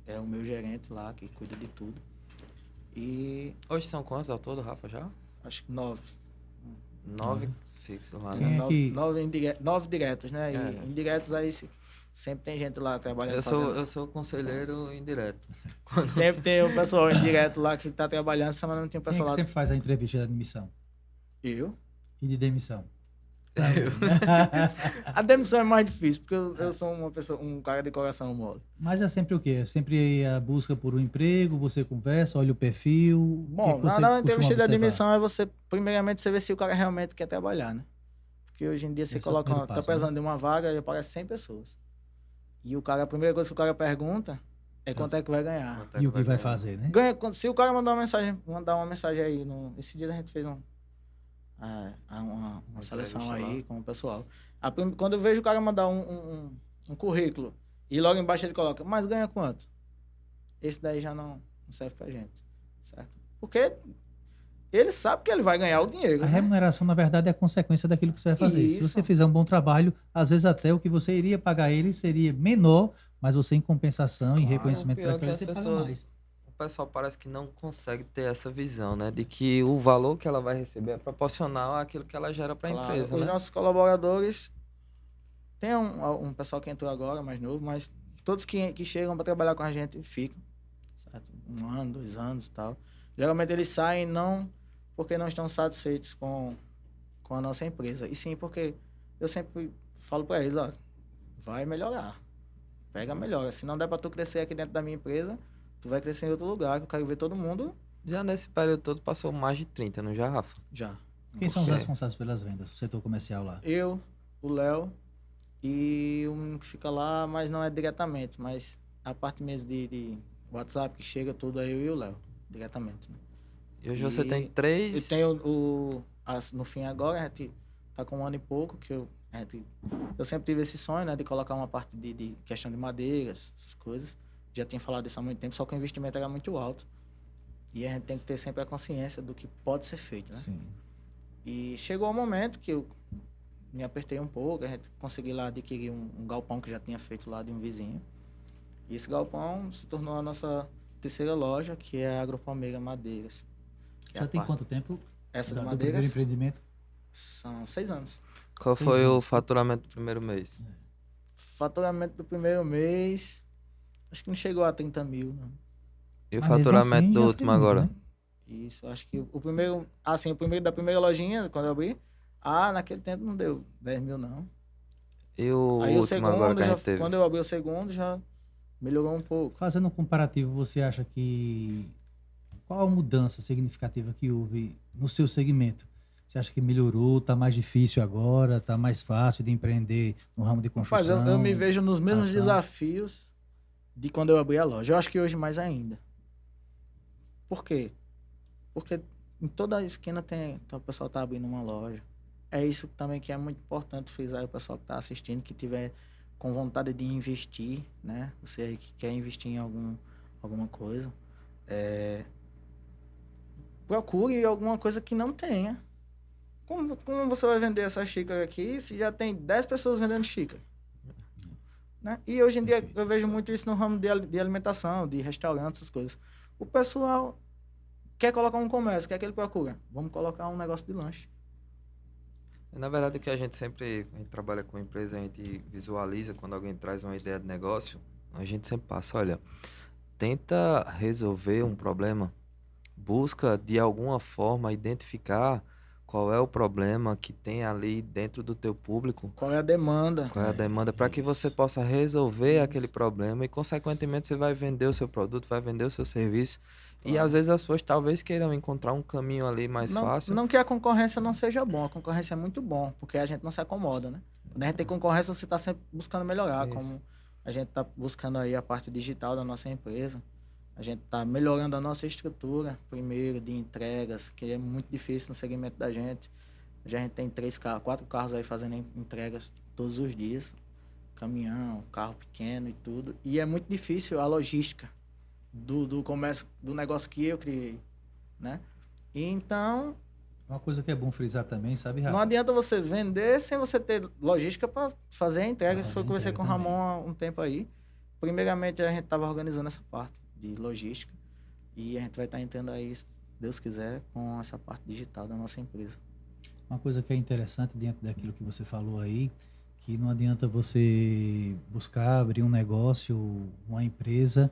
É o meu gerente lá, que cuida de tudo. E hoje são quantos ao todo, Rafa, já? acho que 9. 9 fixos lá, né? 9 diretos, né? E indiretos aí sempre tem gente lá trabalhando. Eu sou conselheiro indireto. Sempre tem o pessoal indireto lá que está trabalhando, semana não tem o pessoal Quem é que lá. sempre faz a entrevista de admissão? Eu. E de demissão? A demissão é mais difícil, porque eu sou um cara de coração mole. Mas é sempre o quê? É sempre a busca por um emprego, você conversa, olha o perfil. Bom, na entrevista de admissão é primeiramente, você vê se o cara realmente quer trabalhar, né? Porque hoje em dia você coloca, tá precisando de uma vaga e aparece 100 pessoas. E a primeira coisa que o cara pergunta é quanto é que vai ganhar. E o que vai fazer, né? Se o cara mandar uma mensagem aí, esse dia a gente fez uma seleção aí com o pessoal. Quando eu vejo o cara mandar um currículo e logo embaixo ele coloca, mas ganha quanto? Esse daí já não serve pra gente, certo? Porque ele sabe que ele vai ganhar o dinheiro. A remuneração, na verdade, é a consequência daquilo que você vai fazer. Isso. Se você fizer um bom trabalho, às vezes até o que você iria pagar ele seria menor, mas você em compensação e reconhecimento para aquilo você paga mais. O pessoal parece que não consegue ter essa visão, né? De que o valor que ela vai receber é proporcional àquilo que ela gera para a empresa, Os né? nossos colaboradores, tem um pessoal que entrou agora, mais novo, mas todos que chegam para trabalhar com a gente ficam, certo? 1 ano, 2 anos e tal. Geralmente eles saem não porque não estão satisfeitos com a nossa empresa, e sim porque eu sempre falo para eles, ó, vai melhorar, pega melhora. Se não der para tu crescer aqui dentro da minha empresa, tu vai crescer em outro lugar, que eu quero ver todo mundo. Já nesse período todo passou mais de 30, não já, Rafa? Já. Quem são os responsáveis pelas vendas, o setor comercial lá? Eu, o Léo e um que fica lá, mas não é diretamente, mas a parte mesmo de WhatsApp que chega tudo é eu e o Léo, diretamente. Né? E hoje você tem 3... Eu tenho no fim agora, a gente tá com 1 ano e pouco, que eu sempre tive esse sonho, né, de colocar uma parte de questão de madeiras, essas coisas. Já tinha falado isso há muito tempo, só que o investimento era muito alto. E a gente tem que ter sempre a consciência do que pode ser feito, né? Sim. E chegou o momento que eu me apertei um pouco, a gente conseguiu lá adquirir um galpão que já tinha feito lá de um vizinho. E esse galpão se tornou a nossa terceira loja, que é a Agropalmeira Madeiras. Já tem quanto tempo? Essa do de madeiras? primeiro empreendimento? São 6 anos. Qual foi o faturamento do primeiro mês? Faturamento do primeiro mês, acho que não chegou a 30 mil, não. E o faturamento assim, do último agora? Né? Isso, acho que o primeiro, assim, o primeiro da primeira lojinha, quando eu abri, naquele tempo não deu 10 mil, não. E o Aí último segundo, agora que a gente teve? Quando eu abri o segundo, já melhorou um pouco. Fazendo um comparativo, você acha que... Qual a mudança significativa que houve no seu segmento? Você acha que melhorou, está mais difícil agora, está mais fácil de empreender no ramo de construção? Mas eu me vejo nos mesmos desafios de quando eu abri a loja. Eu acho que hoje mais ainda. Por quê? Porque em toda a esquina o pessoal está abrindo uma loja. É isso também que é muito importante frisar, o pessoal que está assistindo, que tiver com vontade de investir, né? Você aí que quer investir em alguma coisa, procure alguma coisa que não tenha. Como você vai vender essa xícara aqui se já tem 10 pessoas vendendo xícara? Né? E hoje em dia eu vejo muito isso no ramo de alimentação, de restaurantes, essas coisas. O pessoal quer colocar um comércio, quer que ele procura? Vamos colocar um negócio de lanche. Na verdade, o que a gente trabalha com empresa, a gente visualiza quando alguém traz uma ideia de negócio, a gente sempre passa, olha, tenta resolver um problema, busca de alguma forma identificar qual é o problema que tem ali dentro do teu público. Qual é a demanda. Qual é a demanda, para que você possa resolver aquele problema e, consequentemente, você vai vender o seu produto, vai vender o seu serviço. Claro. E, às vezes, as pessoas talvez queiram encontrar um caminho ali mais fácil. Não que a concorrência não seja bom, a concorrência é muito bom, porque a gente não se acomoda, né? Quando a gente tem concorrência, você está sempre buscando melhorar, isso. Como a gente está buscando aí a parte digital da nossa empresa. A gente está melhorando a nossa estrutura, primeiro, de entregas, que é muito difícil no segmento da gente. Já a gente tem 4 carros aí fazendo entregas todos os dias. Caminhão, carro pequeno e tudo. E é muito difícil a logística do comércio, do negócio que eu criei, né? E então... Uma coisa que é bom frisar também, sabe, Rafa? Não adianta você vender sem você ter logística para fazer a entrega. Isso foi o que eu conversei com o Ramon há um tempo aí. Primeiramente, a gente estava organizando essa parte de logística e a gente vai estar entrando aí, se Deus quiser, com essa parte digital da nossa empresa. Uma coisa que é interessante dentro daquilo que você falou aí, que não adianta você buscar abrir um negócio, uma empresa,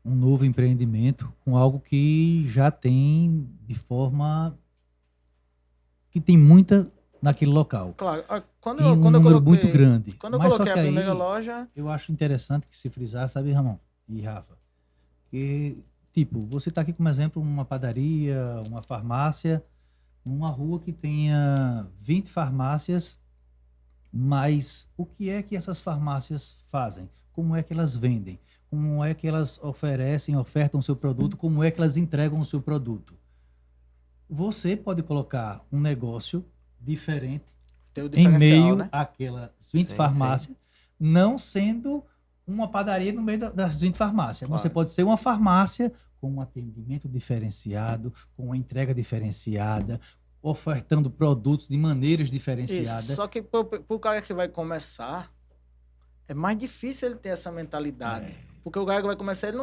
um novo empreendimento com algo que já tem de forma que tem muita naquele local. Claro, quando eu coloquei, muito grande. Quando eu coloquei a primeira loja... Eu acho interessante que se frisar, sabe, Ramon e Rafa? Que, tipo, você está aqui como exemplo uma padaria, uma farmácia, uma rua que tenha 20 farmácias, mas o que é que essas farmácias fazem? Como é que elas vendem? Como é que elas ofertam o seu produto? Como é que elas entregam o seu produto? Você pode colocar um negócio diferente em meio àquelas 20 farmácias, não sendo uma padaria no meio das 20 farmácias. Claro. Você pode ser uma farmácia com um atendimento diferenciado, com uma entrega diferenciada, ofertando produtos de maneiras diferenciadas. Isso. Só que para o cara que vai começar, é mais difícil ele ter essa mentalidade. Porque o cara que vai começar, ele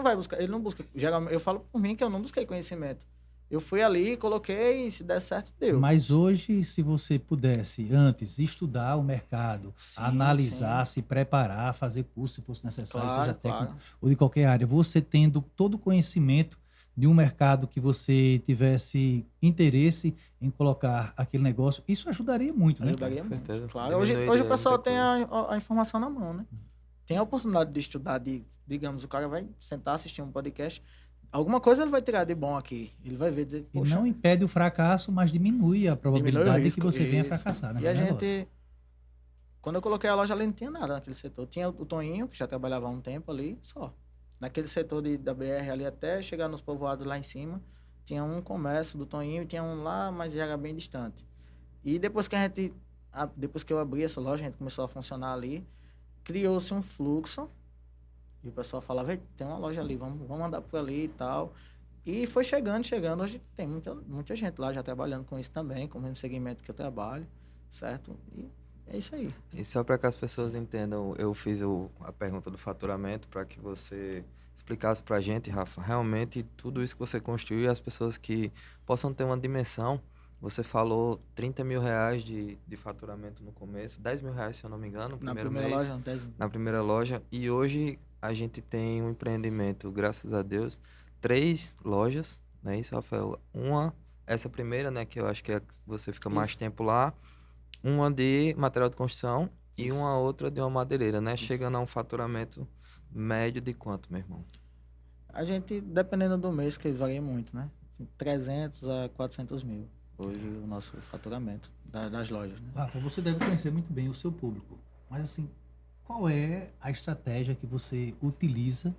não busca. Geralmente, eu falo por mim que eu não busquei conhecimento. Eu fui ali, coloquei, e se der certo, deu. Mas hoje, se você pudesse, antes, estudar o mercado, analisar, se preparar, fazer curso, se fosse necessário, seja técnico ou de qualquer área, você tendo todo o conhecimento de um mercado que você tivesse interesse em colocar aquele negócio, isso ajudaria muito, né? Ajudaria muito, certeza. Claro. Hoje o pessoal tem a informação na mão, né? Tem a oportunidade de estudar, digamos, o cara vai sentar, assistir um podcast... Alguma coisa ele vai tirar de bom aqui. Ele vai ver, dizer, poxa... E não impede o fracasso, mas diminui a probabilidade de que você venha fracassar. Né? E a gente Quando eu coloquei a loja ali, não tinha nada naquele setor. Tinha o Toninho, que já trabalhava há um tempo ali, só. Naquele setor da BR ali, até chegar nos povoados lá em cima, tinha um comércio do Toninho e tinha um lá, mas já era bem distante. E depois que eu abri essa loja, a gente começou a funcionar ali, criou-se um fluxo, e o pessoal falava, tem uma loja ali, vamos andar por ali e tal. E foi chegando, hoje tem muita gente lá já trabalhando com isso também, com o mesmo segmento que eu trabalho, certo? E é isso aí. E só para que as pessoas entendam, eu fiz a pergunta do faturamento para que você explicasse para a gente, Rafa, realmente tudo isso que você construiu e as pessoas que possam ter uma dimensão. Você falou 30 mil reais de faturamento no começo, 10 mil reais, se eu não me engano, no primeiro mês. Loja, 10 mil. Na primeira loja. E hoje a gente tem um empreendimento, graças a Deus, 3 lojas, não é isso, Rafael? Essa primeira, né, que eu acho que você fica mais tempo lá, uma de material de construção e uma outra de uma madeireira, né? Chegando a um faturamento médio de quanto, meu irmão? A gente, dependendo do mês, que varia muito, né? 300 a 400 mil. Hoje o nosso faturamento das lojas, né? Rafa, você deve conhecer muito bem o seu público. Mas assim, qual é a estratégia que você utiliza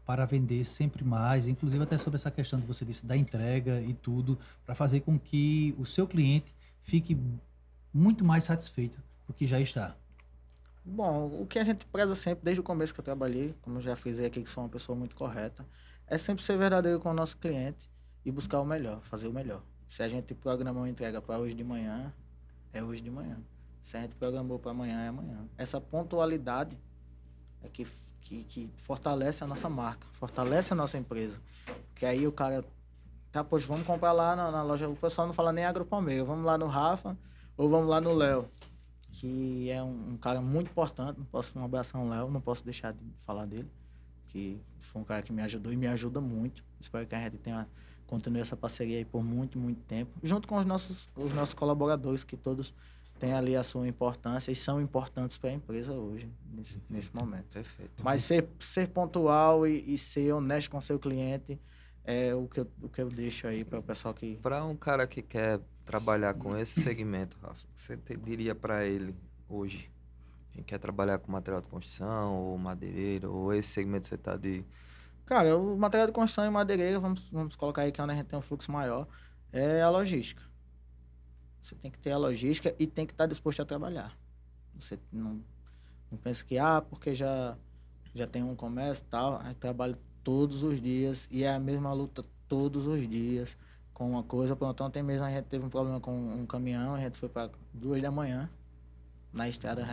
para vender sempre mais, inclusive até sobre essa questão que você disse da entrega e tudo, para fazer com que o seu cliente fique muito mais satisfeito do que já está? Bom, o que a gente preza sempre, desde o começo que eu trabalhei, como eu já frisei aqui que sou uma pessoa muito correta, é sempre ser verdadeiro com o nosso cliente e buscar o melhor, fazer o melhor. Se a gente programou uma entrega para hoje de manhã, é hoje de manhã. Se a gente programou para amanhã, é amanhã. Essa pontualidade é que fortalece a nossa marca, fortalece a nossa empresa. Porque aí o cara, tá, poxa, vamos comprar lá na loja, o pessoal não fala nem Agropalmeira, vamos lá no Rafa ou vamos lá no Léo, que é um cara muito importante, um abração ao Léo, não posso deixar de falar dele, que foi um cara que me ajudou e me ajuda muito. Espero que a gente continue essa parceria aí por muito, muito tempo, junto com os nossos colaboradores, que todos têm ali a sua importância e são importantes para a empresa hoje, nesse momento. Perfeito. Mas ser pontual e ser honesto com o seu cliente é o que eu deixo aí para o pessoal que... Para um cara que quer trabalhar com esse segmento, Rafa, o que você diria para ele hoje? Quem quer trabalhar com material de construção, ou madeireiro, ou esse segmento que você está de... Cara, o material de construção e madeireira, vamos colocar aí que é onde a gente tem um fluxo maior, é a logística. Você tem que ter a logística e tem que estar disposto a trabalhar. Você não pensa que, porque já tem um comércio e tal, a gente trabalha todos os dias e é a mesma luta todos os dias com uma coisa. Pronto, ontem mesmo a gente teve um problema com um caminhão, a gente foi para 2 da manhã na estrada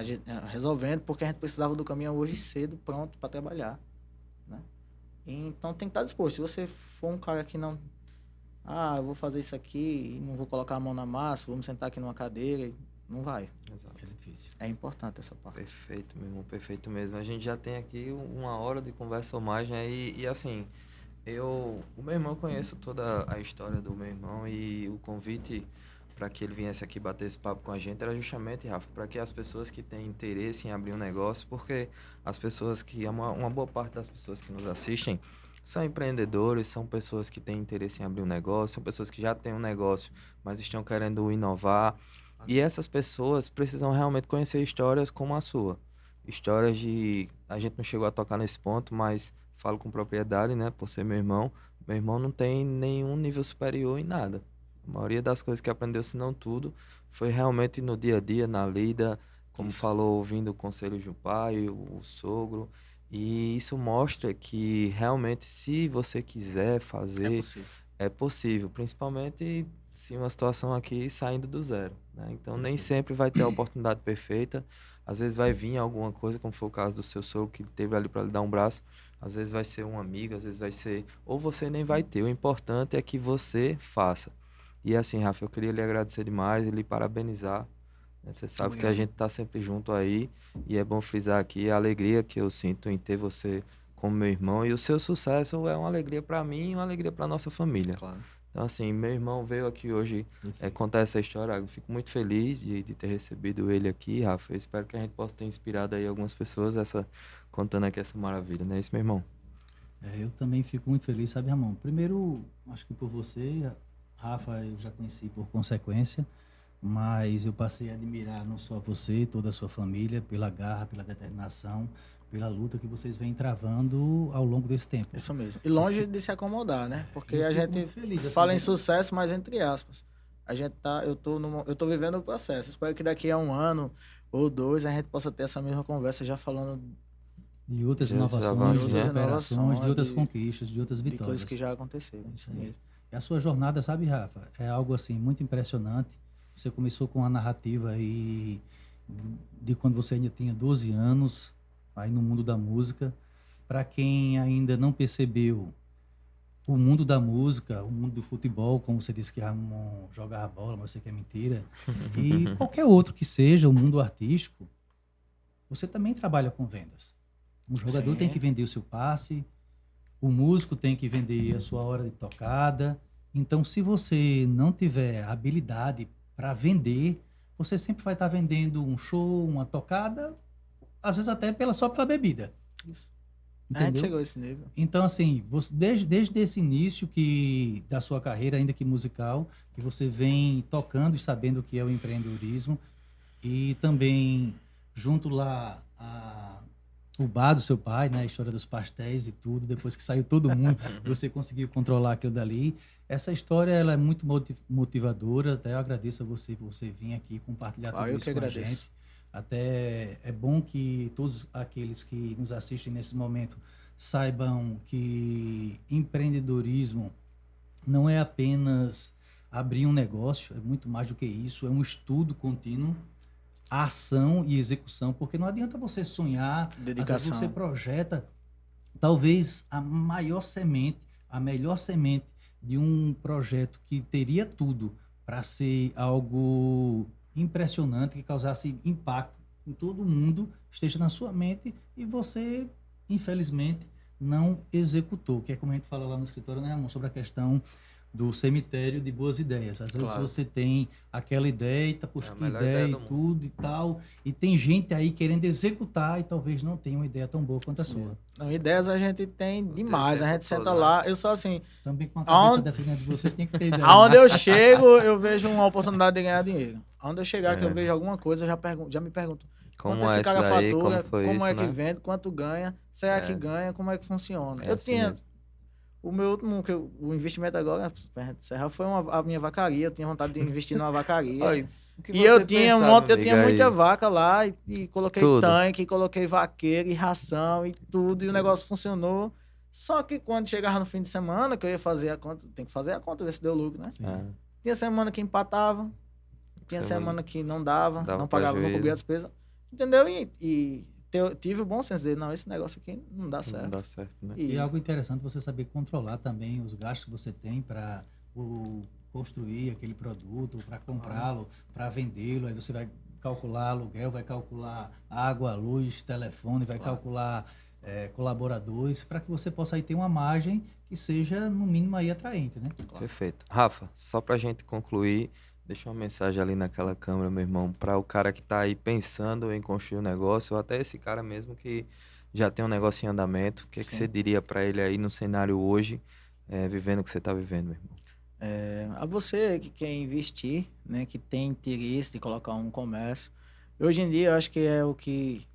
resolvendo, porque a gente precisava do caminhão hoje cedo, pronto para trabalhar, né? Então tem que estar disposto. Se você for um cara que não... eu vou fazer isso aqui e não vou colocar a mão na massa, vamos sentar aqui numa cadeira, não vai. Exato. É difícil. É importante essa parte. Perfeito, meu irmão, perfeito mesmo. A gente já tem aqui 1 hora de conversa ou mais, né? E assim, o meu irmão, conheço toda a história do meu irmão e o convite para que ele viesse aqui bater esse papo com a gente era justamente, Rafa, para que as pessoas que têm interesse em abrir um negócio, porque as pessoas uma boa parte das pessoas que nos assistem são empreendedores, são pessoas que têm interesse em abrir um negócio, são pessoas que já têm um negócio, mas estão querendo inovar. E essas pessoas precisam realmente conhecer histórias como a sua. Histórias de... A gente não chegou a tocar nesse ponto, mas falo com propriedade, né? Por ser meu irmão. Meu irmão não tem nenhum nível superior em nada. A maioria das coisas que aprendeu, se não tudo, foi realmente no dia a dia, na lida, como falou, ouvindo o conselho do pai, o sogro. E isso mostra que realmente, se você quiser fazer, é possível. Principalmente se uma situação aqui saindo do zero, né? Então, nem sempre vai ter a oportunidade perfeita. Às vezes vai vir alguma coisa, como foi o caso do seu sogro, que teve ali para lhe dar um braço. Às vezes vai ser um amigo, às vezes vai ser... Ou você nem vai ter. O importante é que você faça. E assim, Rafa, eu queria lhe agradecer demais e lhe parabenizar. Você sabe que a gente está sempre junto aí. E é bom frisar aqui a alegria que eu sinto em ter você como meu irmão. E o seu sucesso é uma alegria para mim e uma alegria para nossa família. Claro. Então, assim, meu irmão veio aqui hoje contar essa história. Eu fico muito feliz de ter recebido ele aqui, Rafa. Eu espero que a gente possa ter inspirado aí algumas pessoas contando aqui essa maravilha, não é isso, meu irmão? Eu também fico muito feliz, sabe, Ramon? Primeiro, acho que por você, Rafa, eu já conheci por consequência, mas eu passei a admirar não só você, toda a sua família, pela garra, pela determinação, pela luta que vocês vêm travando ao longo desse tempo. Isso mesmo. E longe de se acomodar, né? Porque a gente feliz, fala em sucesso, mas entre aspas. A gente eu tô vivendo o processo. Espero que daqui a 1 ano ou 2 a gente possa ter essa mesma conversa já falando de outras inovações, de outras superações, de outras conquistas, de outras vitórias. De coisas que já aconteceram. Isso mesmo. E a sua jornada, sabe, Rafa, é algo assim muito impressionante. Você começou com a narrativa aí de quando você ainda tinha 12 anos, aí no mundo da música. Para quem ainda não percebeu o mundo da música, o mundo do futebol, como você disse que Ramon jogava bola, mas eu sei que é mentira, e qualquer outro que seja, o mundo artístico, você também trabalha com vendas. O jogador tem que vender o seu passe, o músico tem que vender a sua hora de tocada. Então, se você não tiver habilidade para vender, você sempre vai estar vendendo um show, uma tocada, às vezes até só pela bebida. Isso. Entendeu? A gente chegou a esse nível. Então, assim, você, desde esse início da sua carreira, ainda que musical, que você vem tocando e sabendo o que é o empreendedorismo, e também junto lá o bar do seu pai, né, a história dos pastéis e tudo, depois que saiu todo mundo, você conseguiu controlar aquilo dali. Essa história ela é muito motivadora, até eu agradeço a você por você vir aqui compartilhar tudo isso com a gente. Até é bom que todos aqueles que nos assistem nesse momento saibam que empreendedorismo não é apenas abrir um negócio, é muito mais do que isso, é um estudo contínuo, ação e execução, porque não adianta você sonhar, dedicação. Às vezes você projeta talvez a melhor semente de um projeto que teria tudo para ser algo impressionante, que causasse impacto em todo mundo, esteja na sua mente e você, infelizmente, não executou, que é como a gente fala lá no escritório, né, Ramon, sobre a questão do cemitério de boas ideias. Às vezes você tem aquela ideia, poxa, que ideia e tudo e tal, e tem gente aí querendo executar e talvez não tenha uma ideia tão boa quanto a sua. Não, ideias a gente tem demais, a gente senta lá, eu sou assim... Também com a cabeça dessa de vocês tem que ter ideia. Aonde eu chego, eu vejo uma oportunidade de ganhar dinheiro. Aonde eu chegar, que eu vejo alguma coisa, eu já me pergunto, quanto esse cara fatura, como é que vende, quanto ganha, será que ganha, como é que funciona. Eu tinha... O meu último, o investimento agora, Serra, foi a minha vacaria. Eu tinha vontade de investir numa vacaria. Oi, e eu tinha muita vaca lá e coloquei tanque, coloquei vaqueiro e ração e tudo. E o negócio funcionou. Só que quando chegava no fim de semana, que eu ia fazer a conta, tem que fazer a conta, ver se deu lucro, né? Tinha semana que empatava, tinha semana que não dava não pagava, não cobria a despesa. Entendeu? E tive o bom senso de dizer, não, esse negócio aqui não dá certo. Não dá certo, né? E algo interessante você saber controlar também os gastos que você tem para construir aquele produto, para comprá-lo, para vendê-lo. Aí você vai calcular aluguel, vai calcular água, luz, telefone, vai calcular colaboradores, para que você possa aí ter uma margem que seja, no mínimo, aí atraente, né? Perfeito. Rafa, só para a gente concluir, deixa uma mensagem ali naquela câmera, meu irmão, para o cara que está aí pensando em construir um negócio, ou até esse cara mesmo que já tem um negócio em andamento. O que você diria para ele aí no cenário hoje, vivendo o que você está vivendo, meu irmão? A você que quer investir, né, que tem interesse de colocar um comércio, hoje em dia eu acho que é o que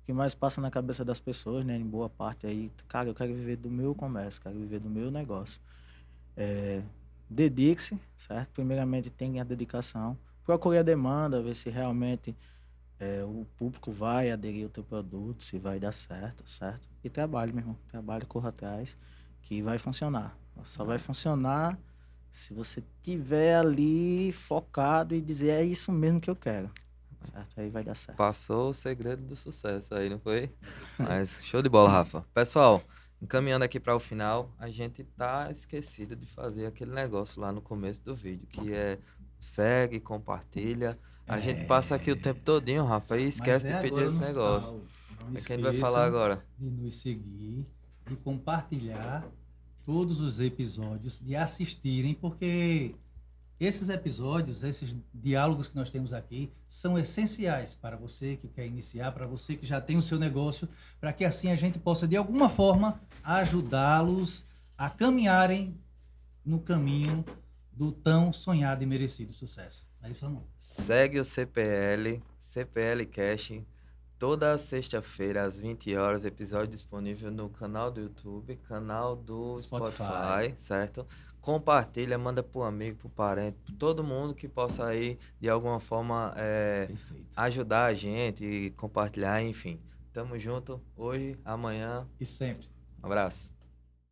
mais passa na cabeça das pessoas, né, em boa parte aí, cara, eu quero viver do meu comércio, quero viver do meu negócio. Dedique-se, certo? Primeiramente tem a dedicação. Procure a demanda, ver se realmente o público vai aderir ao teu produto, se vai dar certo, certo? E trabalhe, meu irmão. Trabalhe, corra atrás, que vai funcionar. Só vai funcionar se você estiver ali focado e dizer, é isso mesmo que eu quero. Certo? Aí vai dar certo. Passou o segredo do sucesso aí, não foi? Mas show de bola, Rafa. Pessoal, encaminhando aqui para o final, a gente tá esquecido de fazer aquele negócio lá no começo do vídeo, que é segue, compartilha. A gente passa aqui o tempo todinho, Rafa, e esquece de pedir esse negócio. É que a gente vai falar agora. De nos seguir, de compartilhar todos os episódios, de assistirem, porque esses episódios, esses diálogos que nós temos aqui, são essenciais para você que quer iniciar, para você que já tem o seu negócio, para que assim a gente possa, de alguma forma, ajudá-los a caminharem no caminho do tão sonhado e merecido sucesso. É isso, Ramon. Segue o CPL Cash. Toda sexta-feira, às 20 horas, episódio disponível no canal do YouTube, canal do Spotify, certo? Compartilha, manda pro amigo, pro parente, pra todo mundo que possa aí, de alguma forma, ajudar a gente, compartilhar, enfim. Tamo junto hoje, amanhã. E sempre. Um abraço.